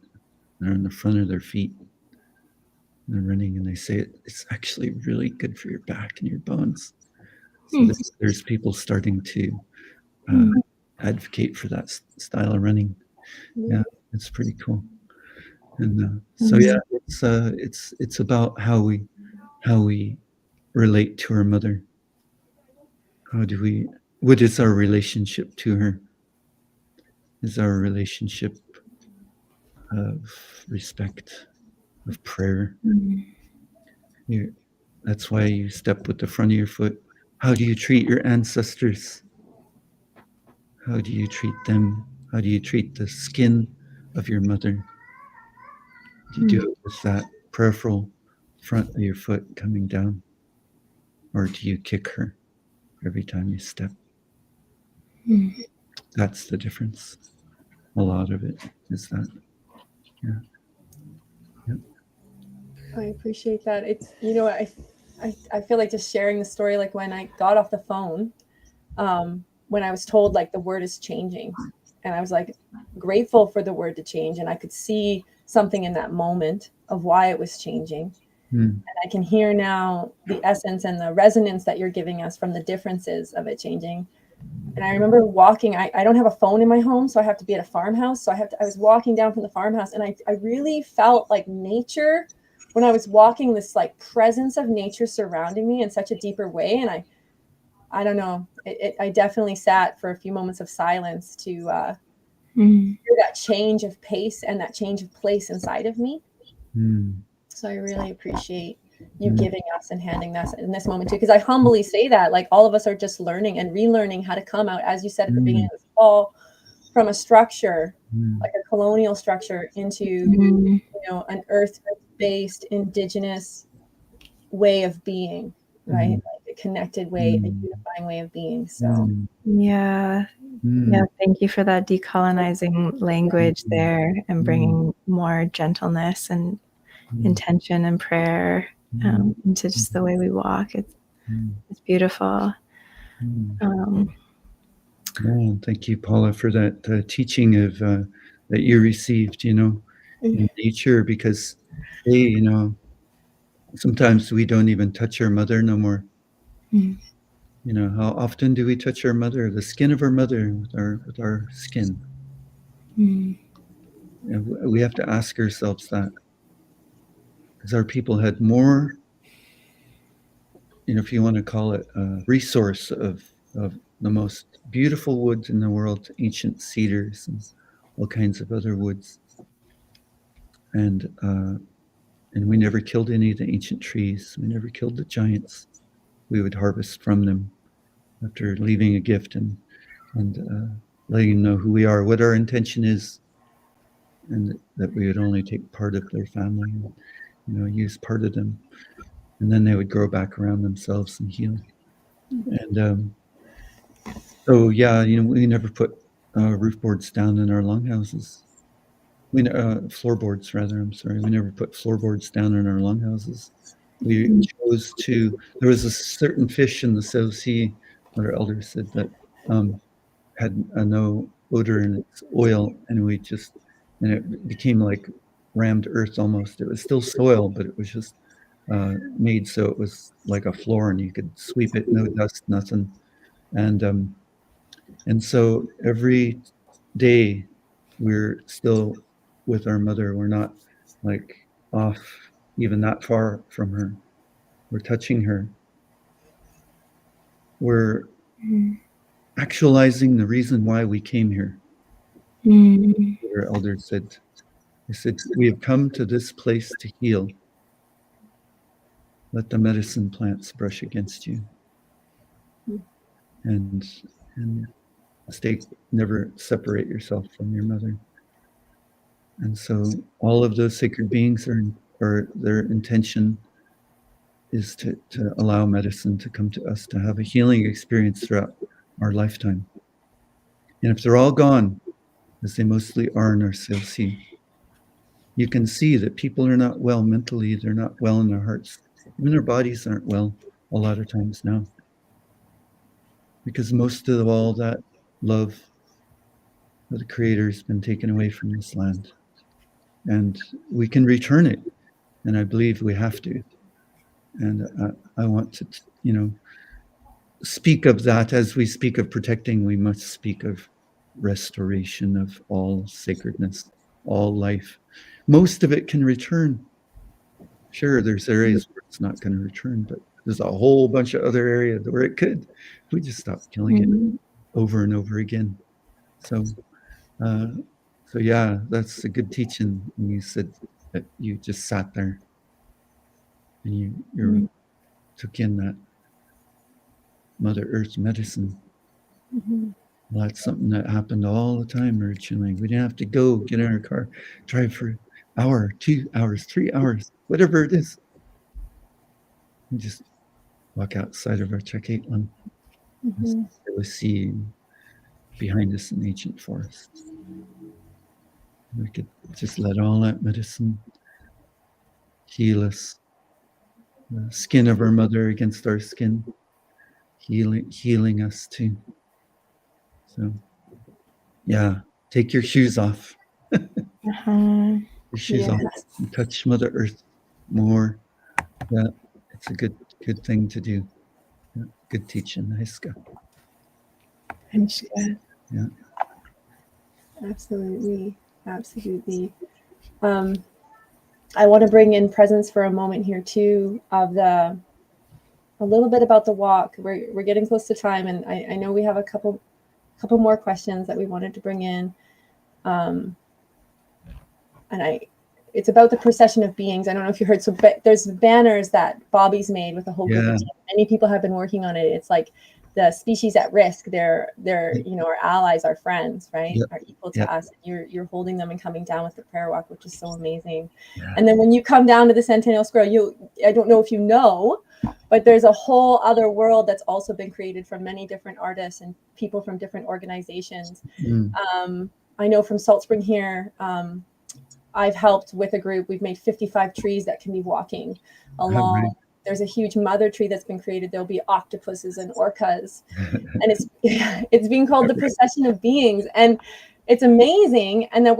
They're on the front of their feet. They're running, and they say it's actually really good for your back and your bones. So there's people starting to advocate for that style of running. Yeah, it's pretty cool. And so yeah, it's about how we relate to our mother. What is our relationship to her? Is our relationship of respect, of prayer? That's why you step with the front of your foot. How do you treat your ancestors? How do you treat them? How do you treat the skin of your mother? Do you do it with that prayerful front of your foot coming down? Or do you kick her every time you step? That's the difference. A lot of it is that. Yeah. I appreciate that. It's, I feel like just sharing the story, like when I got off the phone, when I was told like the word is changing, and I was like grateful for the word to change, and I could see something in that moment of why it was changing. And I can hear now the essence and the resonance that you're giving us from the differences of it changing. And I remember walking, I don't have a phone in my home, so I have to be at a farmhouse. So I was walking down from the farmhouse, and I really felt like nature when I was walking, this like presence of nature surrounding me in such a deeper way. And I don't know, I definitely sat for a few moments of silence to hear that change of pace and that change of place inside of me. So I really appreciate you giving us and handing us in this moment too, because I humbly say that, like, all of us are just learning and relearning how to come out, as you said at the beginning of this call, from a structure, like a colonial structure, into an earth-based indigenous way of being, right? Like a connected way, a unifying way of being. So yeah, thank you for that decolonizing language there, and bringing more gentleness and intention and prayer into just the way we walk. It's beautiful. Thank you, Paula, for that teaching of that you received, in nature, because sometimes we don't even touch our mother no more. How often do we touch our mother, the skin of our mother, with our skin? We have to ask ourselves that, because our people had more, if you want to call it a resource of the most beautiful woods in the world, ancient cedars and all kinds of other woods. And we never killed any of the ancient trees. We never killed the giants. We would harvest from them after leaving a gift and letting them know who we are, what our intention is and that we would only take part of their family and, use part of them, and then they would grow back around themselves and heal. And so yeah, we never put roof boards down in our longhouses. Floorboards rather. I'm sorry. We never put floorboards down in our longhouses. We chose to. There was a certain fish in the South Sea, what our elders said, that had no odor in its oil, and it became like rammed earth almost. It was still soil, but it was just made so it was like a floor, and you could sweep it, no dust, nothing. And so every day we're still with our mother. We're not like off even that far from her. We're touching her. We're actualizing the reason why we came here. Our elders said, they said, we have come to this place to heal. Let the medicine plants brush against you. And never separate yourself from your mother. And so all of those sacred beings are their intention is to allow medicine to come to us, to have a healing experience throughout our lifetime. And if they're all gone, as they mostly are in our CLC, you can see that people are not well mentally, they're not well in their hearts. Even their bodies aren't well a lot of times now. Because most of all that love of the Creator has been taken away from this land. And we can return it. And I believe we have to. And I want to, speak of that. As we speak of protecting, we must speak of restoration of all sacredness, all life. Most of it can return. Sure, there's areas where it's not going to return, but there's a whole bunch of other areas where it could. If we just stop killing it over and over again. So yeah, that's a good teaching. And you said that you just sat there and you took in that Mother Earth medicine. Well, that's something that happened all the time originally. We didn't have to go get in our car, drive for an hour, 2 hours, 3 hours, whatever it is. We just walk outside of our Chiyokten, the sea behind us in ancient forests. We could just let all that medicine heal us. The skin of our mother against our skin, healing us too. So, yeah, take your shoes off. Your shoes off. And touch Mother Earth more. Yeah, it's a good thing to do. Yeah, good teaching, Hiska. Yeah. Absolutely. I want to bring in presence for a moment here too of a little bit about the walk. We're getting close to time, and I know we have a couple more questions that we wanted to bring in. It's about the procession of beings. I don't know if you heard. So there's banners that Bobby's made with a whole group of team. Many people have been working on it. It's like the species at risk. They're our allies, our friends, right? Are equal to us. You're holding them and coming down with the prayer walk, which is so amazing. And then when you come down to the Centennial Square, I don't know if you know, but there's a whole other world that's also been created from many different artists and people from different organizations. I know from Salt Spring here, I've helped with a group. We've made 55 trees that can be walking along. Right. There's a huge mother tree that's been created. There'll be octopuses and orcas, and it's being called the procession of beings, and it's amazing. And that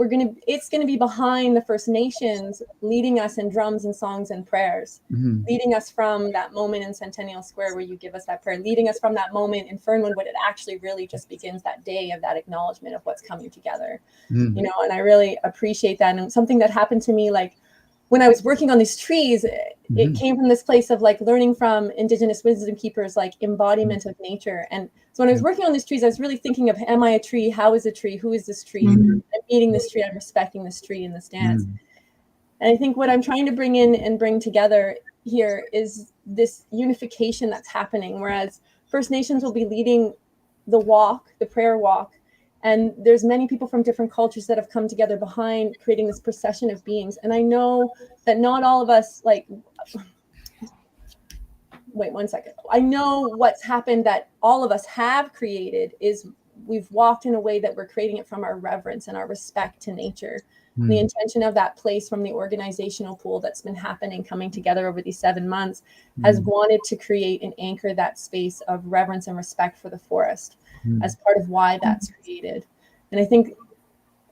it's gonna be behind the First Nations, leading us in drums and songs and prayers, leading us from that moment in Centennial Square where you give us that prayer, leading us from that moment in Fernwood when it actually really just begins that day of that acknowledgement of what's coming together. And I really appreciate that. And something that happened to me, like when I was working on these trees, it came from this place of like learning from Indigenous wisdom keepers, like embodiment of nature. And so when I was working on these trees, I was really thinking of, am I a tree? How is a tree? Who is this tree? I'm eating this tree. I'm respecting this tree in this dance. And I think what I'm trying to bring in and bring together here is this unification that's happening. Whereas First Nations will be leading the walk, the prayer walk, And there's many people from different cultures that have come together behind creating this procession of beings. And I know that not all of us, like, wait 1 second. I know what's happened that all of us have created is we've walked in a way that we're creating it from our reverence and our respect to nature. Mm. The intention of that place from the organizational pool that's been happening, coming together over these 7 months, has wanted to create and anchor that space of reverence and respect for the forest as part of why that's created. And I think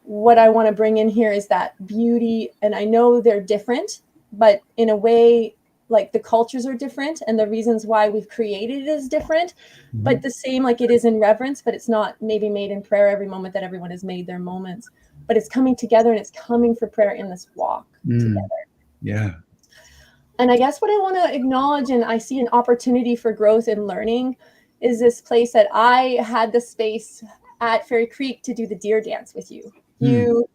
what I want to bring in here is that beauty. And I know they're different, but in a way, like the cultures are different and the reasons why we've created it is different, but the same, like it is in reverence, but it's not maybe made in prayer every moment that everyone has made their moments, but it's coming together and it's coming for prayer in this walk together. Yeah. And I guess what I want to acknowledge, and I see an opportunity for growth and learning, is this place that I had the space at Fairy Creek to do the deer dance with you. You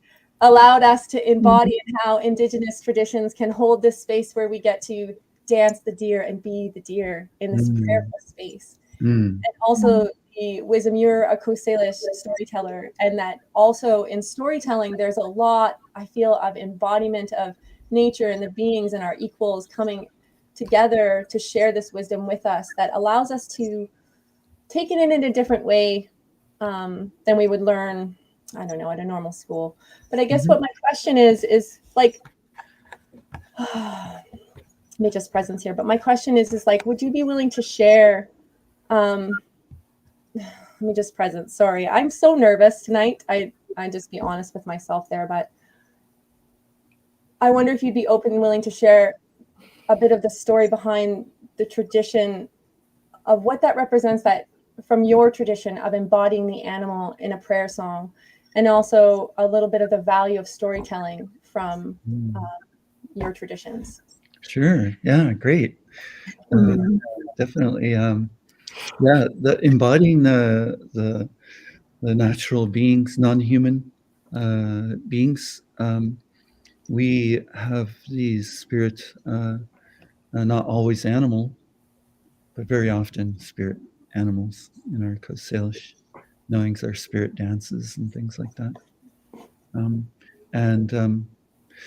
allowed us to embody how Indigenous traditions can hold this space where we get to dance the deer and be the deer in this prayerful space. And also the wisdom, you're a Coast Salish storyteller, and that also in storytelling, there's a lot, I feel, of embodiment of nature and the beings and our equals coming together to share this wisdom with us that allows us to take it in a different way than we would learn, I don't know, at a normal school. But I guess what my question is like, may just presence here, but my question is like, would you be willing to share, let me just presence, sorry, I'm so nervous tonight. I just be honest with myself there, but I wonder if you'd be open and willing to share a bit of the story behind the tradition of what that represents, that from your tradition of embodying the animal in a prayer song, and also a little bit of the value of storytelling from your traditions. Sure. Yeah. Great. Definitely. Yeah. The embodying the natural beings, non-human beings. We have these spirits, not always animal, but very often spirit animals in our Coast Salish knowings, our spirit dances and things like that.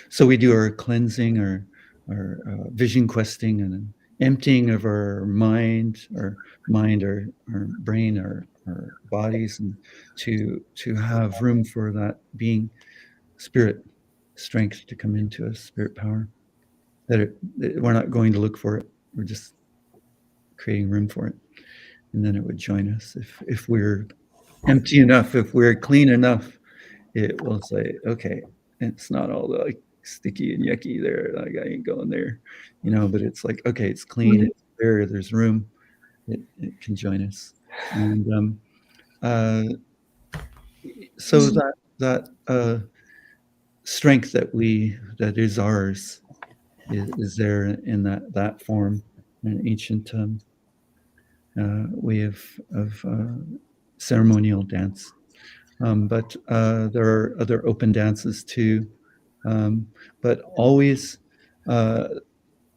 So we do our cleansing, our vision questing, and an emptying of our mind, our brain, our bodies, and to have room for that being spirit strength to come into us, spirit power. We're not going to look for it. We're just creating room for it, and then it would join us. If we're empty enough, if we're clean enough, it will say, okay, it's not all like sticky and yucky there. Like I ain't going there, but it's like, okay, it's clean, it's there, there's room, it can join us. And so that strength that is ours is there in that form, an ancient way of ceremonial dance. But there are other open dances too. But always,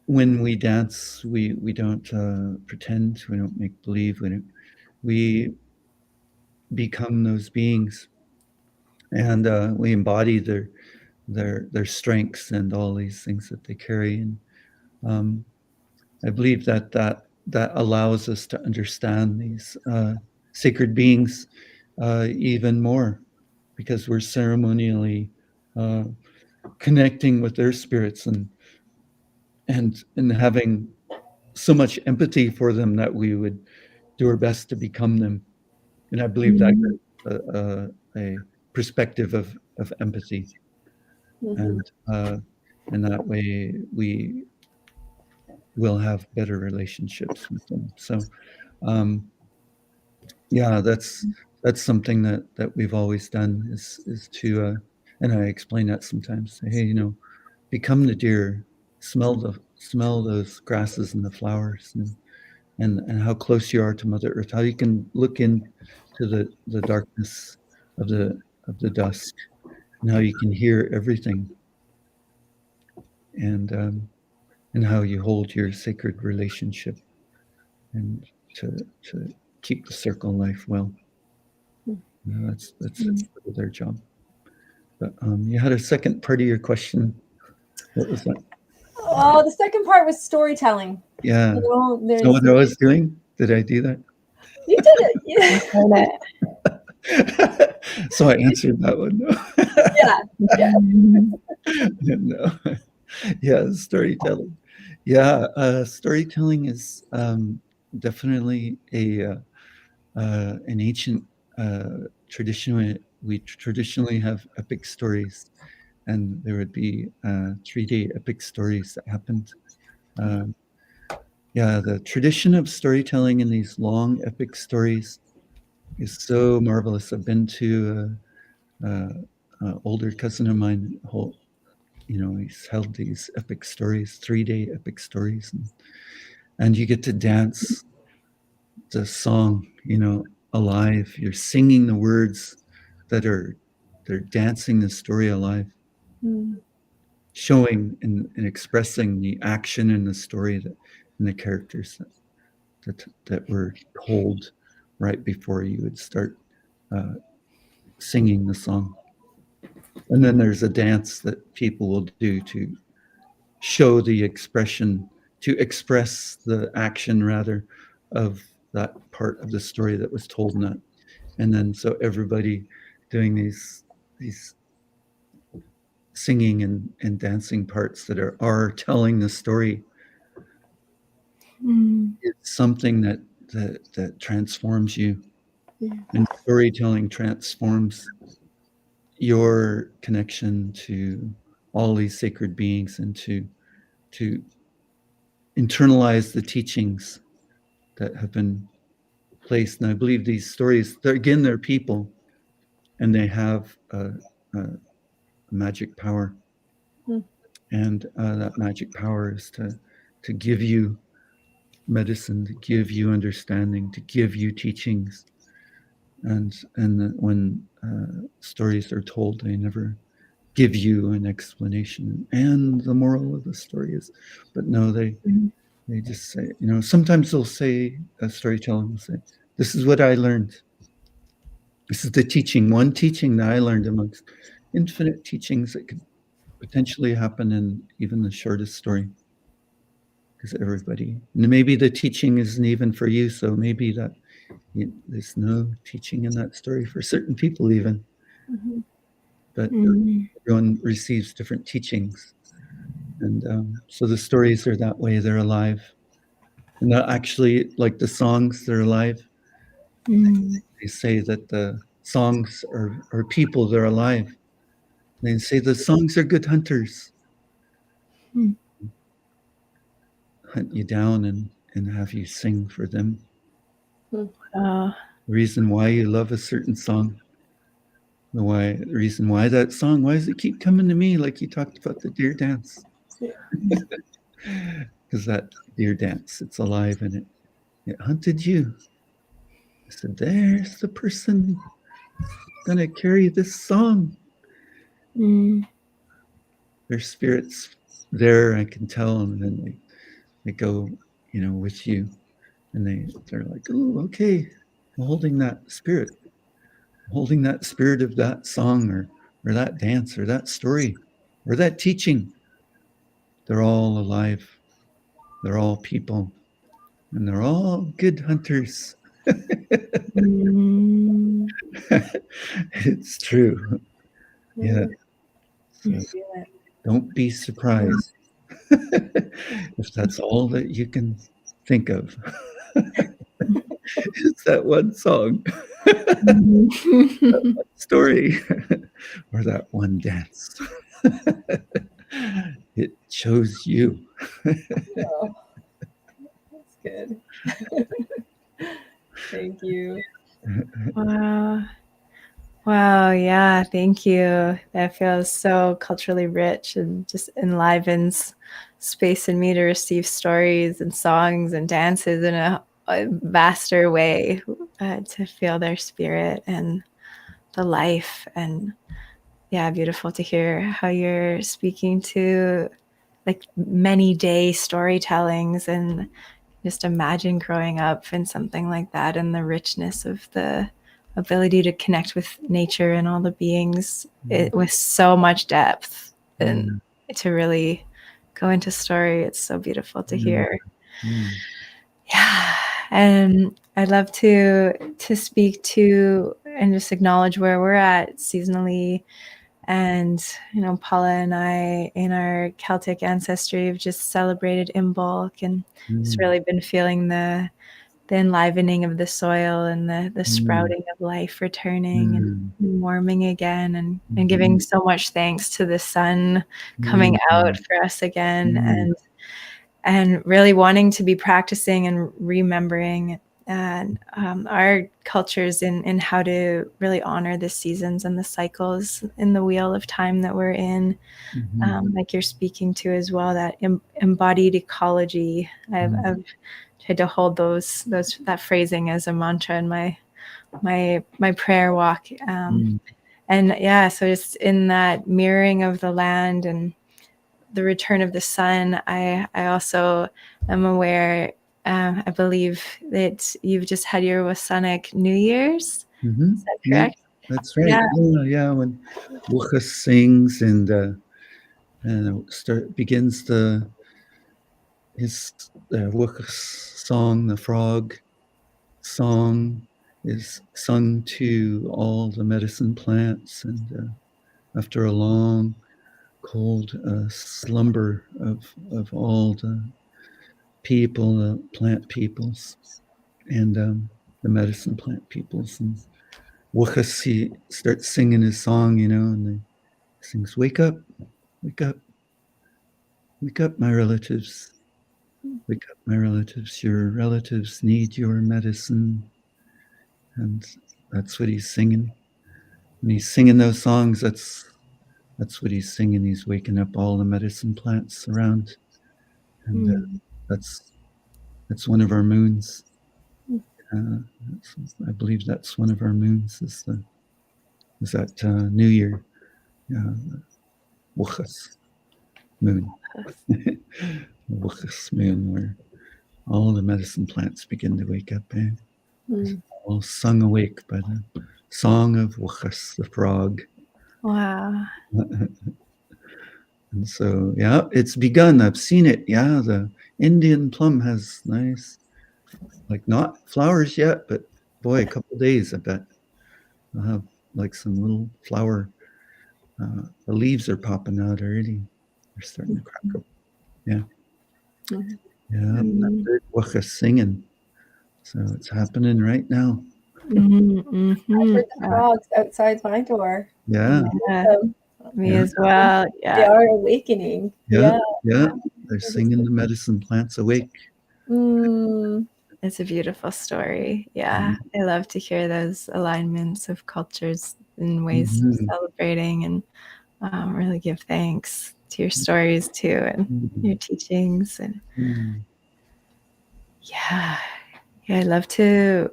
when we dance, we don't pretend. We don't make believe. We become those beings, and we embody their strengths and all these things that they carry. And I believe that allows us to understand these sacred beings even more, because we're ceremonially connecting with their spirits and having so much empathy for them that we would do our best to become them. And I believe that a perspective of empathy, and in that way we will have better relationships with them. So yeah, that's something that we've always done is to and I explain that sometimes. Say, hey, become the deer, smell those grasses and the flowers, and how close you are to Mother Earth, how you can look into the darkness of the dusk, and how you can hear everything, and how you hold your sacred relationship, and to keep the circle life well. That's part of their job. But you had a second part of your question. What was that? Oh, the second part was storytelling. Yeah. You know, Is that what I was doing? Did I do that? you did it. Yeah. So I answered that one. Yeah. No. Yeah, storytelling. Yeah, storytelling is definitely an ancient tradition. We traditionally have epic stories, and there would be 3-day epic stories that happened. Yeah, the tradition of storytelling in these long epic stories is so marvelous. I've been to an older cousin of mine. He's held these epic stories, 3-day epic stories, and you get to dance the song, alive. You're singing the words they're dancing the story alive, showing and expressing the action in the story and the characters that were told right before you would start singing the song. And then there's a dance that people will do to show the expression, to express the action rather of that part of the story that was told in that. And then so everybody doing these singing and dancing parts that are telling the story. It's something that transforms you. Yeah. And storytelling transforms your connection to all these sacred beings and to internalize the teachings that have been placed. And I believe these stories, they're people, and they have a magic power. And that magic power is to give you medicine, to give you understanding, to give you teachings. And when stories are told, they never give you an explanation and the moral of the story is, but no, they just say, sometimes they'll say, a storyteller will say, this is what I learned. This is the teaching, one teaching that I learned amongst infinite teachings that could potentially happen in even the shortest story. Because everybody, and maybe the teaching isn't even for you, so maybe that there's no teaching in that story for certain people even. But everyone receives different teachings. And so the stories are that way, they're alive. And they're actually, like the songs, they're alive. They say that the songs are people, they're alive. They say the songs are good hunters. Hunt you down and have you sing for them. The reason why you love a certain song, the reason why that song, why does it keep coming to me, like you talked about the deer dance? Because that deer dance, it's alive and it hunted you. I said, there's the person gonna carry this song. Their spirit's there, I can tell, and then they go, with you, and they're like, oh, okay, I'm holding that spirit of that song or that dance or that story or that teaching. They're all alive. They're all people, and they're all good hunters. It's true. Yeah. So don't be surprised if that's all that you can think of. It's that one song, that one story, or that one dance. It chose you. Oh, that's good. Thank you. Wow, yeah, thank you. That feels so culturally rich and just enlivens space in me to receive stories and songs and dances in a vaster way, to feel their spirit and the life. And yeah, beautiful to hear how you're speaking to like many day storytellings, and just imagine growing up in something like that and the richness of ability to connect with nature and all the beings with so much depth, and to really go into story. It's so beautiful to hear. Yeah. And I'd love to speak to and just acknowledge where we're at seasonally. And, Paula and I, in our Celtic ancestry, have just celebrated Imbolc, and it's really been feeling the enlivening of the soil and the sprouting of life returning and warming again, and giving so much thanks to the sun coming out for us again, and really wanting to be practicing and remembering and our cultures in how to really honor the seasons and the cycles in the wheel of time that we're in, like you're speaking to as well, that embodied ecology. I've tried to hold that phrasing as a mantra in my prayer walk, and so just in that mirroring of the land and the return of the sun, I also am aware. I believe that you've just had your WSÁNEC New Year's. Is that correct? Yeah, that's right. Yeah. When Wuchas sings and begins his Wuchas song, the frog song, is sung to all the medicine plants, and after a long, cold slumber of all the people, the plant peoples, and the medicine plant peoples, and Wuchas starts singing his song, and he sings, "Wake up, wake up, wake up, my relatives. Wake up, my relatives. Your relatives need your medicine." And that's what he's singing. When he's singing those songs, that's what he's singing. He's waking up all the medicine plants around, and that's one of our moons. I believe that's one of our moons. Is that New Year? Wuchas moon. Wuchas moon, where all the medicine plants begin to wake up, all sung awake by the song of Wuchas, the frog. Wow. And so, it's begun. I've seen it. Yeah, the Indian plum has nice, like not flowers yet, but boy, a couple days, I bet I'll have like some little flower. The leaves are popping out already. They're starting to crack up. Yeah. Yeah, I heard Wuchas singing. So it's happening right now. I heard the frogs outside my door. Yeah. Me as well. Yeah. They are awakening. Yeah. They're singing the medicine plants awake. It's a beautiful story. Yeah. I love to hear those alignments of cultures and ways of celebrating, and really give thanks to your stories too, and your teachings. And I'd love to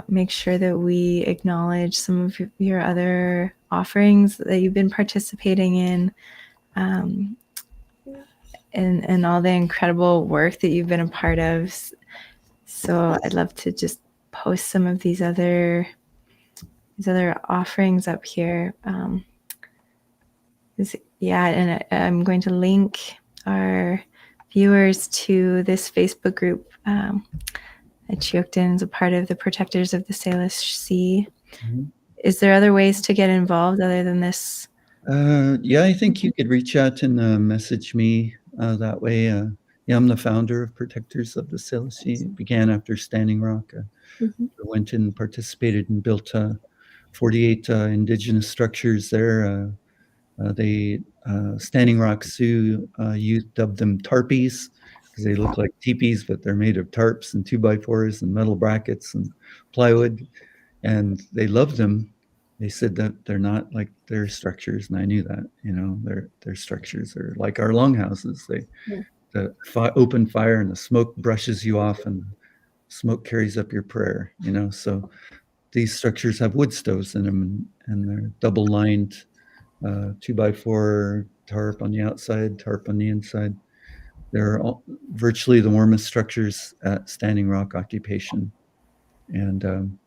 make sure that we acknowledge some of your other offerings that you've been participating in, and all the incredible work that you've been a part of. So I'd love to just post some of these other offerings up here. And I'm going to link our viewers to this Facebook group. Chiyokten is a part of the Protectors of the Salish Sea. Is there other ways to get involved other than this? I think you could reach out and message me that way. I'm the founder of Protectors of the Salish Sea. It began after Standing Rock. I went and participated and built 48 indigenous structures there. Standing Rock Sioux dubbed them tarpies because they look like teepees, but they're made of tarps and 2x4s and metal brackets and plywood. And they loved them. They said that they're not like their structures, and I knew that. Their structures are like our longhouses. The open fire and the smoke brushes you off, and smoke carries up your prayer. So these structures have wood stoves in them, and they're double lined, 2x4 tarp on the outside, tarp on the inside. They're virtually the warmest structures at Standing Rock occupation, and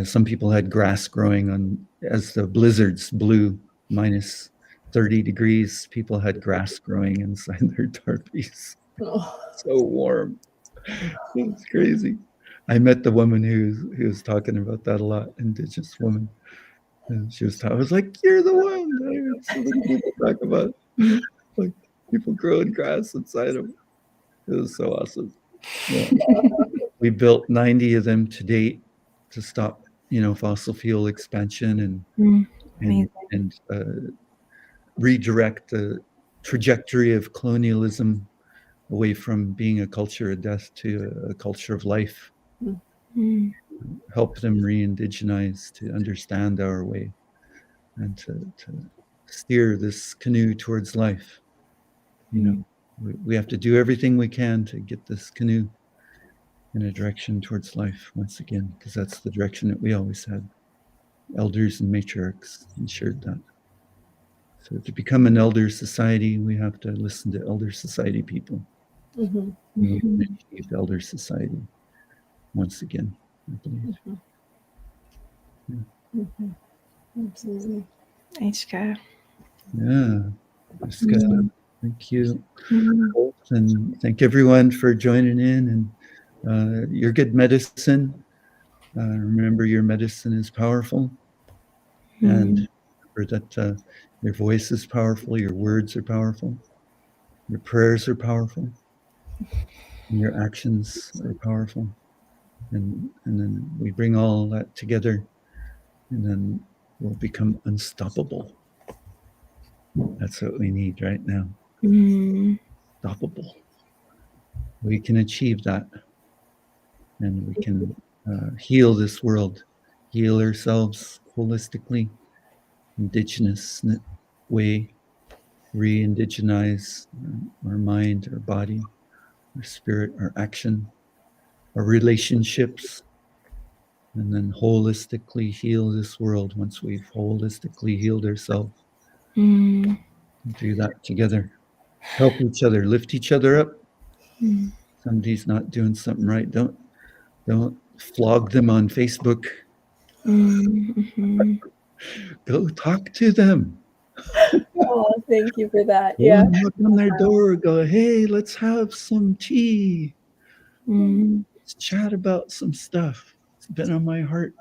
Some people had grass growing on, as the blizzards blew minus 30 degrees, people had grass growing inside their tarpies. Oh. So warm. It's crazy. I met the woman who was talking about that a lot, Indigenous woman. And she was talking, I was like, you're the one. So many people talk about like people growing grass inside them. It was so awesome. Yeah. We built 90 of them to date to stop, fossil fuel expansion and redirect the trajectory of colonialism away from being a culture of death to a culture of life. Help them re-indigenize to understand our way and to steer this canoe towards life. We have to do everything we can to get this canoe in a direction towards life once again, because that's the direction that we always had. Elders and matriarchs ensured that. So to become an elder society, we have to listen to elder society people. Mm-hmm. We can achieve elder society once again, I believe. Absolutely. Aishka. Yeah. Thank you. And thank everyone for joining in. And your good medicine. Remember, your medicine is powerful. And remember that your voice is powerful, your words are powerful, your prayers are powerful, and your actions are powerful. And then we bring all that together, and then we'll become unstoppable. That's what we need right now. Unstoppable. We can achieve that, and we can heal this world, heal ourselves holistically, indigenous way, re-indigenize our mind, our body, our spirit, our action, our relationships, and then holistically heal this world once we've holistically healed ourselves. Do that together. Help each other, lift each other up. Somebody's not doing something right. Don't flog them on Facebook. Go talk to them. Oh, thank you for that. Yeah. Knock on their door. Go, hey, let's have some tea. Let's chat about some stuff. It's been on my heart.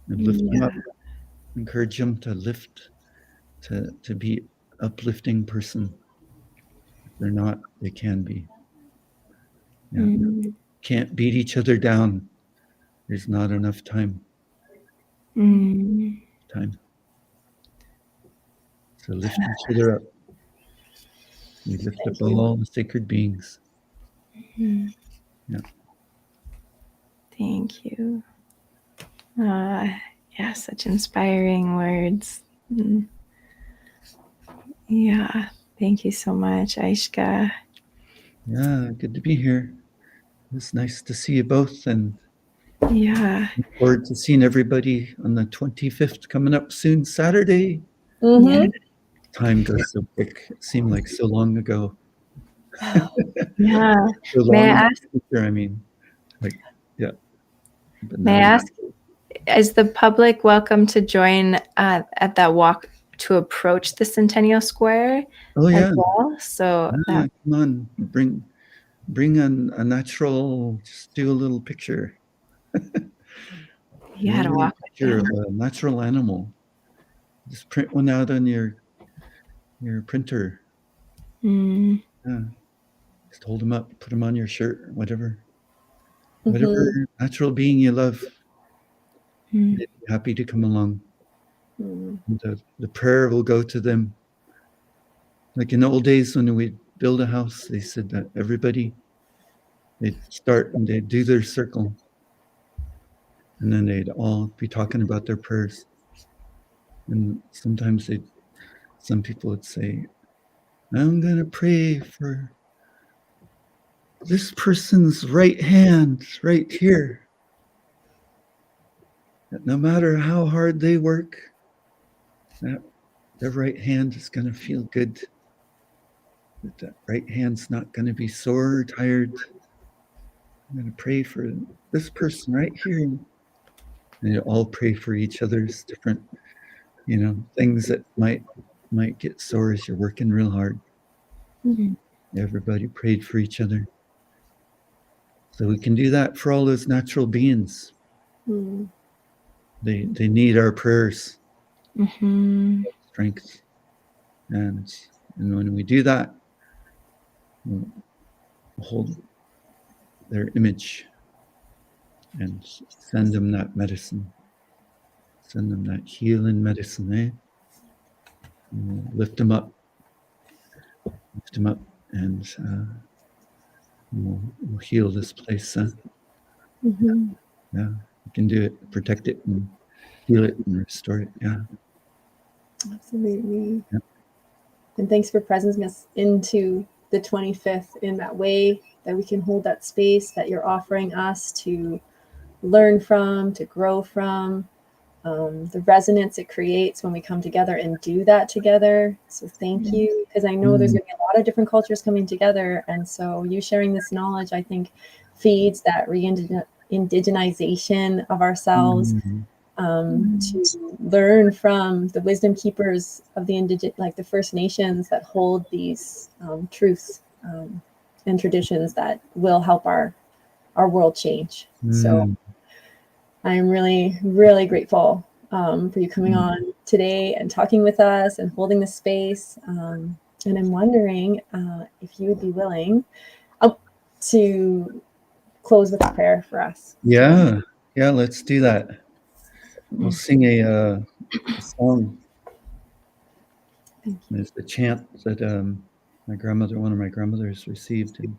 And lift them up. Encourage them to lift, to be uplifting person. If they're not, they can be. Yeah. Can't beat each other down. There's not enough time. Time. So lift each other up. We lift up all the sacred beings. Yeah. Thank you. Yeah, such inspiring words. Yeah, thank you so much, Aishka. Yeah, good to be here. It's nice to see you both, and yeah, look forward to seeing everybody on the 25th coming up soon, Saturday. Mm-hmm. Yeah. Time goes so quick. It seemed like so long ago. Yeah. So long May I ask? I mean, like, yeah. But May I now, ask? Is the public welcome to join at that walk to approach the Centennial Square oh yeah, as well? So yeah, come on, bring a natural. Just do a little picture. you had to walk with Picture them. of a natural animal. Just print one out on your printer. Yeah. Just hold them up, put them on your shirt, whatever. Whatever natural being you love. They'd be happy to come along. The prayer will go to them. Like in the old days when we'd build a house, they said that everybody, they'd start and they'd do their circle. And then they'd all be talking about their prayers. And sometimes some people would say, I'm going to pray for this person's right hand right here. That no matter how hard they work, that their right hand is going to feel good. That right hand's not going to be sore or tired. I'm going to pray for this person right here. And you all pray for each other's different, things that might get sore as you're working real hard. Mhm. Everybody prayed for each other. So we can do that for all those natural beings. Mm. They need our prayers, Mhm. strength. And when we do that, we'll hold their image and send them that medicine. Send them that healing medicine, eh? And we'll lift them up. And we'll heal this place. Mhm. Yeah, we can do it, protect it, and heal it, and restore it. Yeah. Absolutely. Yep. And thanks for presenting us into the 25th in that way, that we can hold that space that you're offering us to learn from, to grow from, the resonance it creates when we come together and do that together. So thank you, because I know there's going to be a lot of different cultures coming together. And so you sharing this knowledge, I think, feeds that re-indigenization of ourselves, to learn from the wisdom keepers of the like the First Nations that hold these truths and traditions that will help our world change. So I'm really, really grateful for you coming on today and talking with us and holding the space. And I'm wondering if you would be willing to close with a prayer for us. Yeah, let's do that. We'll sing a song. It's the chant that one of my grandmothers received in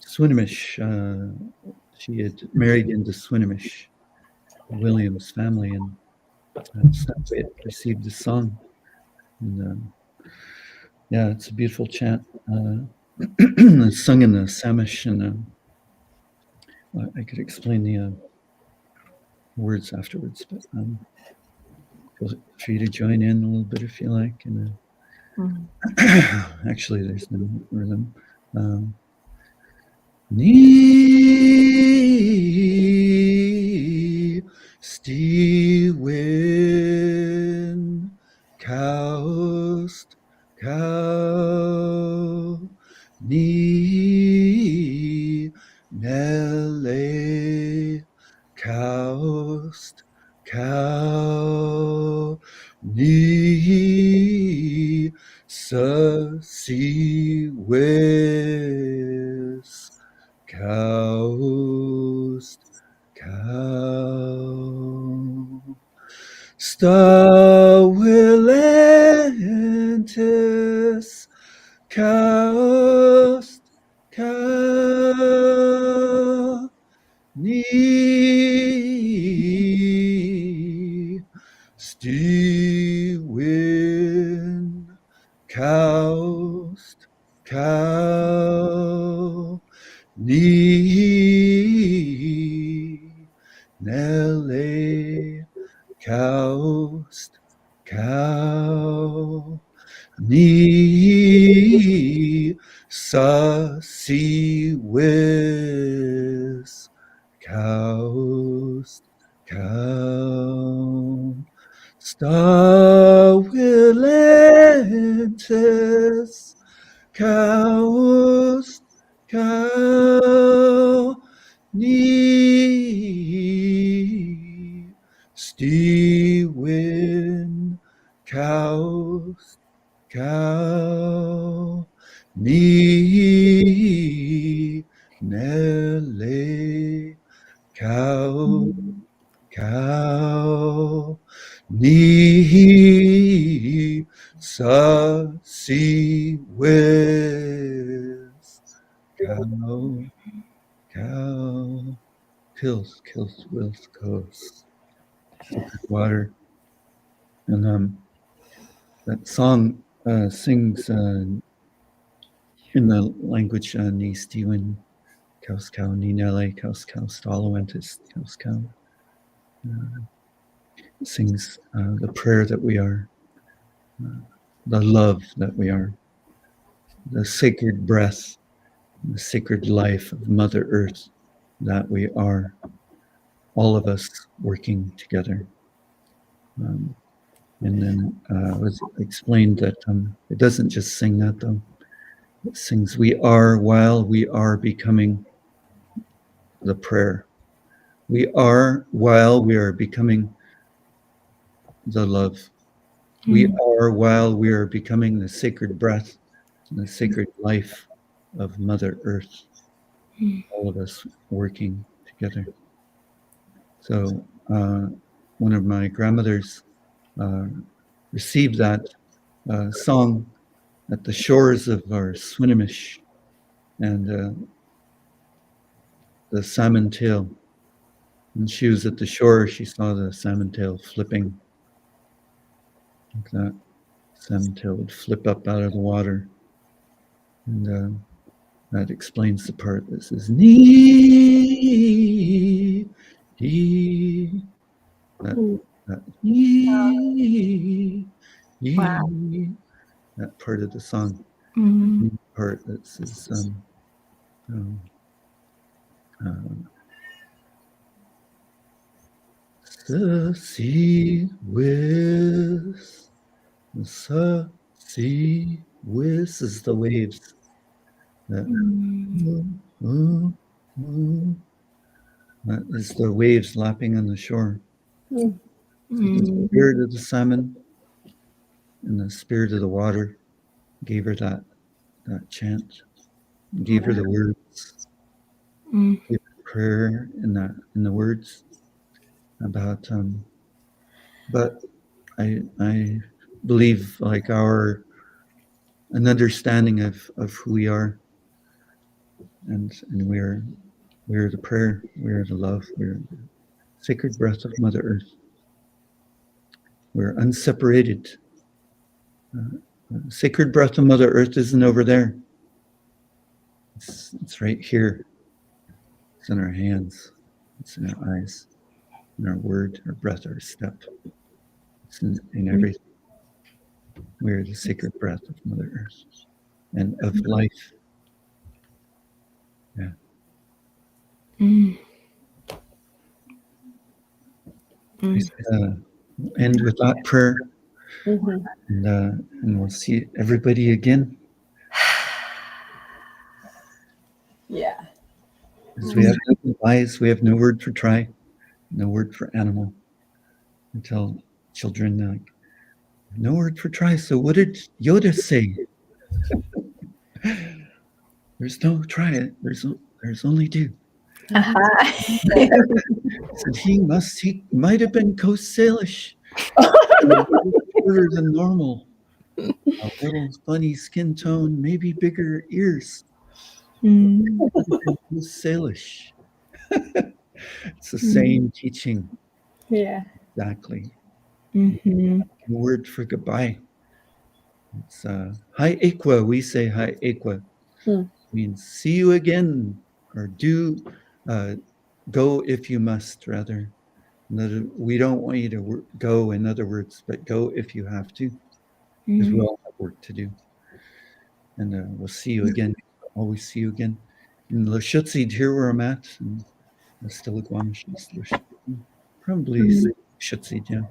Swinomish. She had married into Swinomish, Williams family, and it received the song. And it's a beautiful chant. It's sung in the Saanich, and I could explain the words afterwards, but feel free to join in a little bit if you like. And actually, there's no rhythm. Ni Steven Coast Cow Ni Nele Coast Cow Ni Sasi Wes Coast Cow Stawilentis Coast Cow Ni Stewin Coast Cow Ni Nele Coast Cow Ni Sasi Wes Coast Cow Stawilentis Coast Cow Ni Stewin Coast Cow Ni Nele Cow Cow Ni Sasi Wes Cow kills Wills Coast Sacred Water. And that song sings in the language Ni Steven Cows Cow Ni Nele Cows Cow Staluentis Cows Cow. Sings the prayer that we are, the love that we are, the sacred breath, the sacred life of Mother Earth, that we are, all of us working together. And then it was explained that it doesn't just sing that though. It sings, we are while we are becoming the prayer. We are while we are becoming the love. We are while we are becoming the sacred breath and the sacred life of Mother Earth. All of us working together. So one of my grandmothers received that song at the shores of our Swinomish, and the salmon tail. When she was at the shore, she saw the salmon tail flipping. Like that. Salmon tail would flip up out of the water. And that explains the part that says, nee, dee. That nee, Wow. that part of the song. Part that says, the sea whiz, the sea whiz is the waves. That is the waves lapping on the shore. So the spirit of the salmon and the spirit of the water gave her that chant, gave her the words, gave her prayer in the words about. But I believe like an understanding of who we are, and we're the prayer, we're the love, we're the sacred breath of Mother Earth. We're unseparated. Sacred breath of Mother Earth isn't over there. It's right here. It's in our hands. It's in our eyes, in our word, our breath, our step. It's in everything. We're the sacred breath of Mother Earth and of life. Yeah. End with that prayer, and we'll see everybody again. Yeah. Because we have no goodbyes, we have no word for try, no word for animal. I tell children, like, no word for try. So what did Yoda say? There's no try. There's only do. Said he might have been Coast Salish. Shorter than normal. A little funny skin tone, maybe bigger ears. Coast Salish. It's the same teaching. Yeah. Exactly. The word for goodbye. It's hi Ekwa. We say hi Ekwa. Means see you again, or do go if you must, rather. We don't want you to go, in other words, but go if you have to, because we all have work to do. And we'll see you again. Always see you again. In Lashutsi, here where I'm at, and Stillaguamish, probably Shutsi, yeah.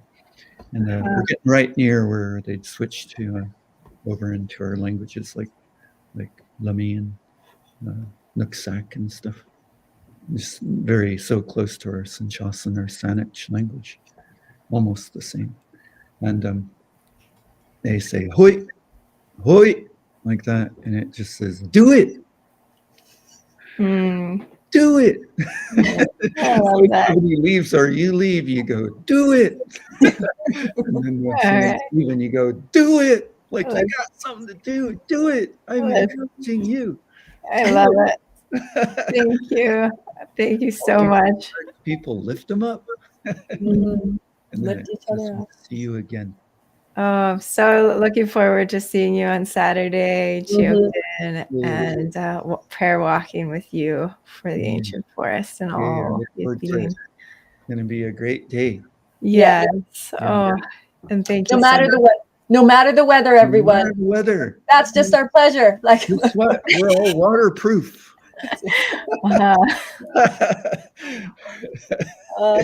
And we're getting right near where they'd switch to over into our languages like Lami and Nooksack and stuff. Just so close to our Sinchas our Saanich language, almost the same. And they say hoi, hoi, like that, and it just says do it, do it. So if somebody leaves or you leave, you go do it, and then when someone's leaving, you go do it, like you got something to do it. I'm encouraging you. I love it. Thank you so much. People lift them up. And lift each other up. See you again. Oh, I'm so looking forward to seeing you on Saturday, Chiyokten, and prayer walking with you for the ancient forest and all. It's going to be a great day. Yes. Oh, and thank you. No matter the weather, everyone. No matter the weather. That's just our pleasure. Like, guess what? We're all waterproof. Uh,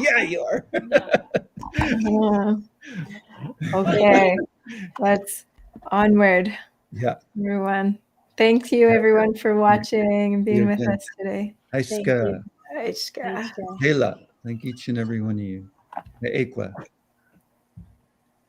Yeah, you are. okay, let's onward, Yeah. everyone. Thank you, everyone, for watching and being with Chiyokten. us today. Thank you. Haiska. Aishka. Thanks, Joe. Hela. Thank each and every one of you. Ekwa.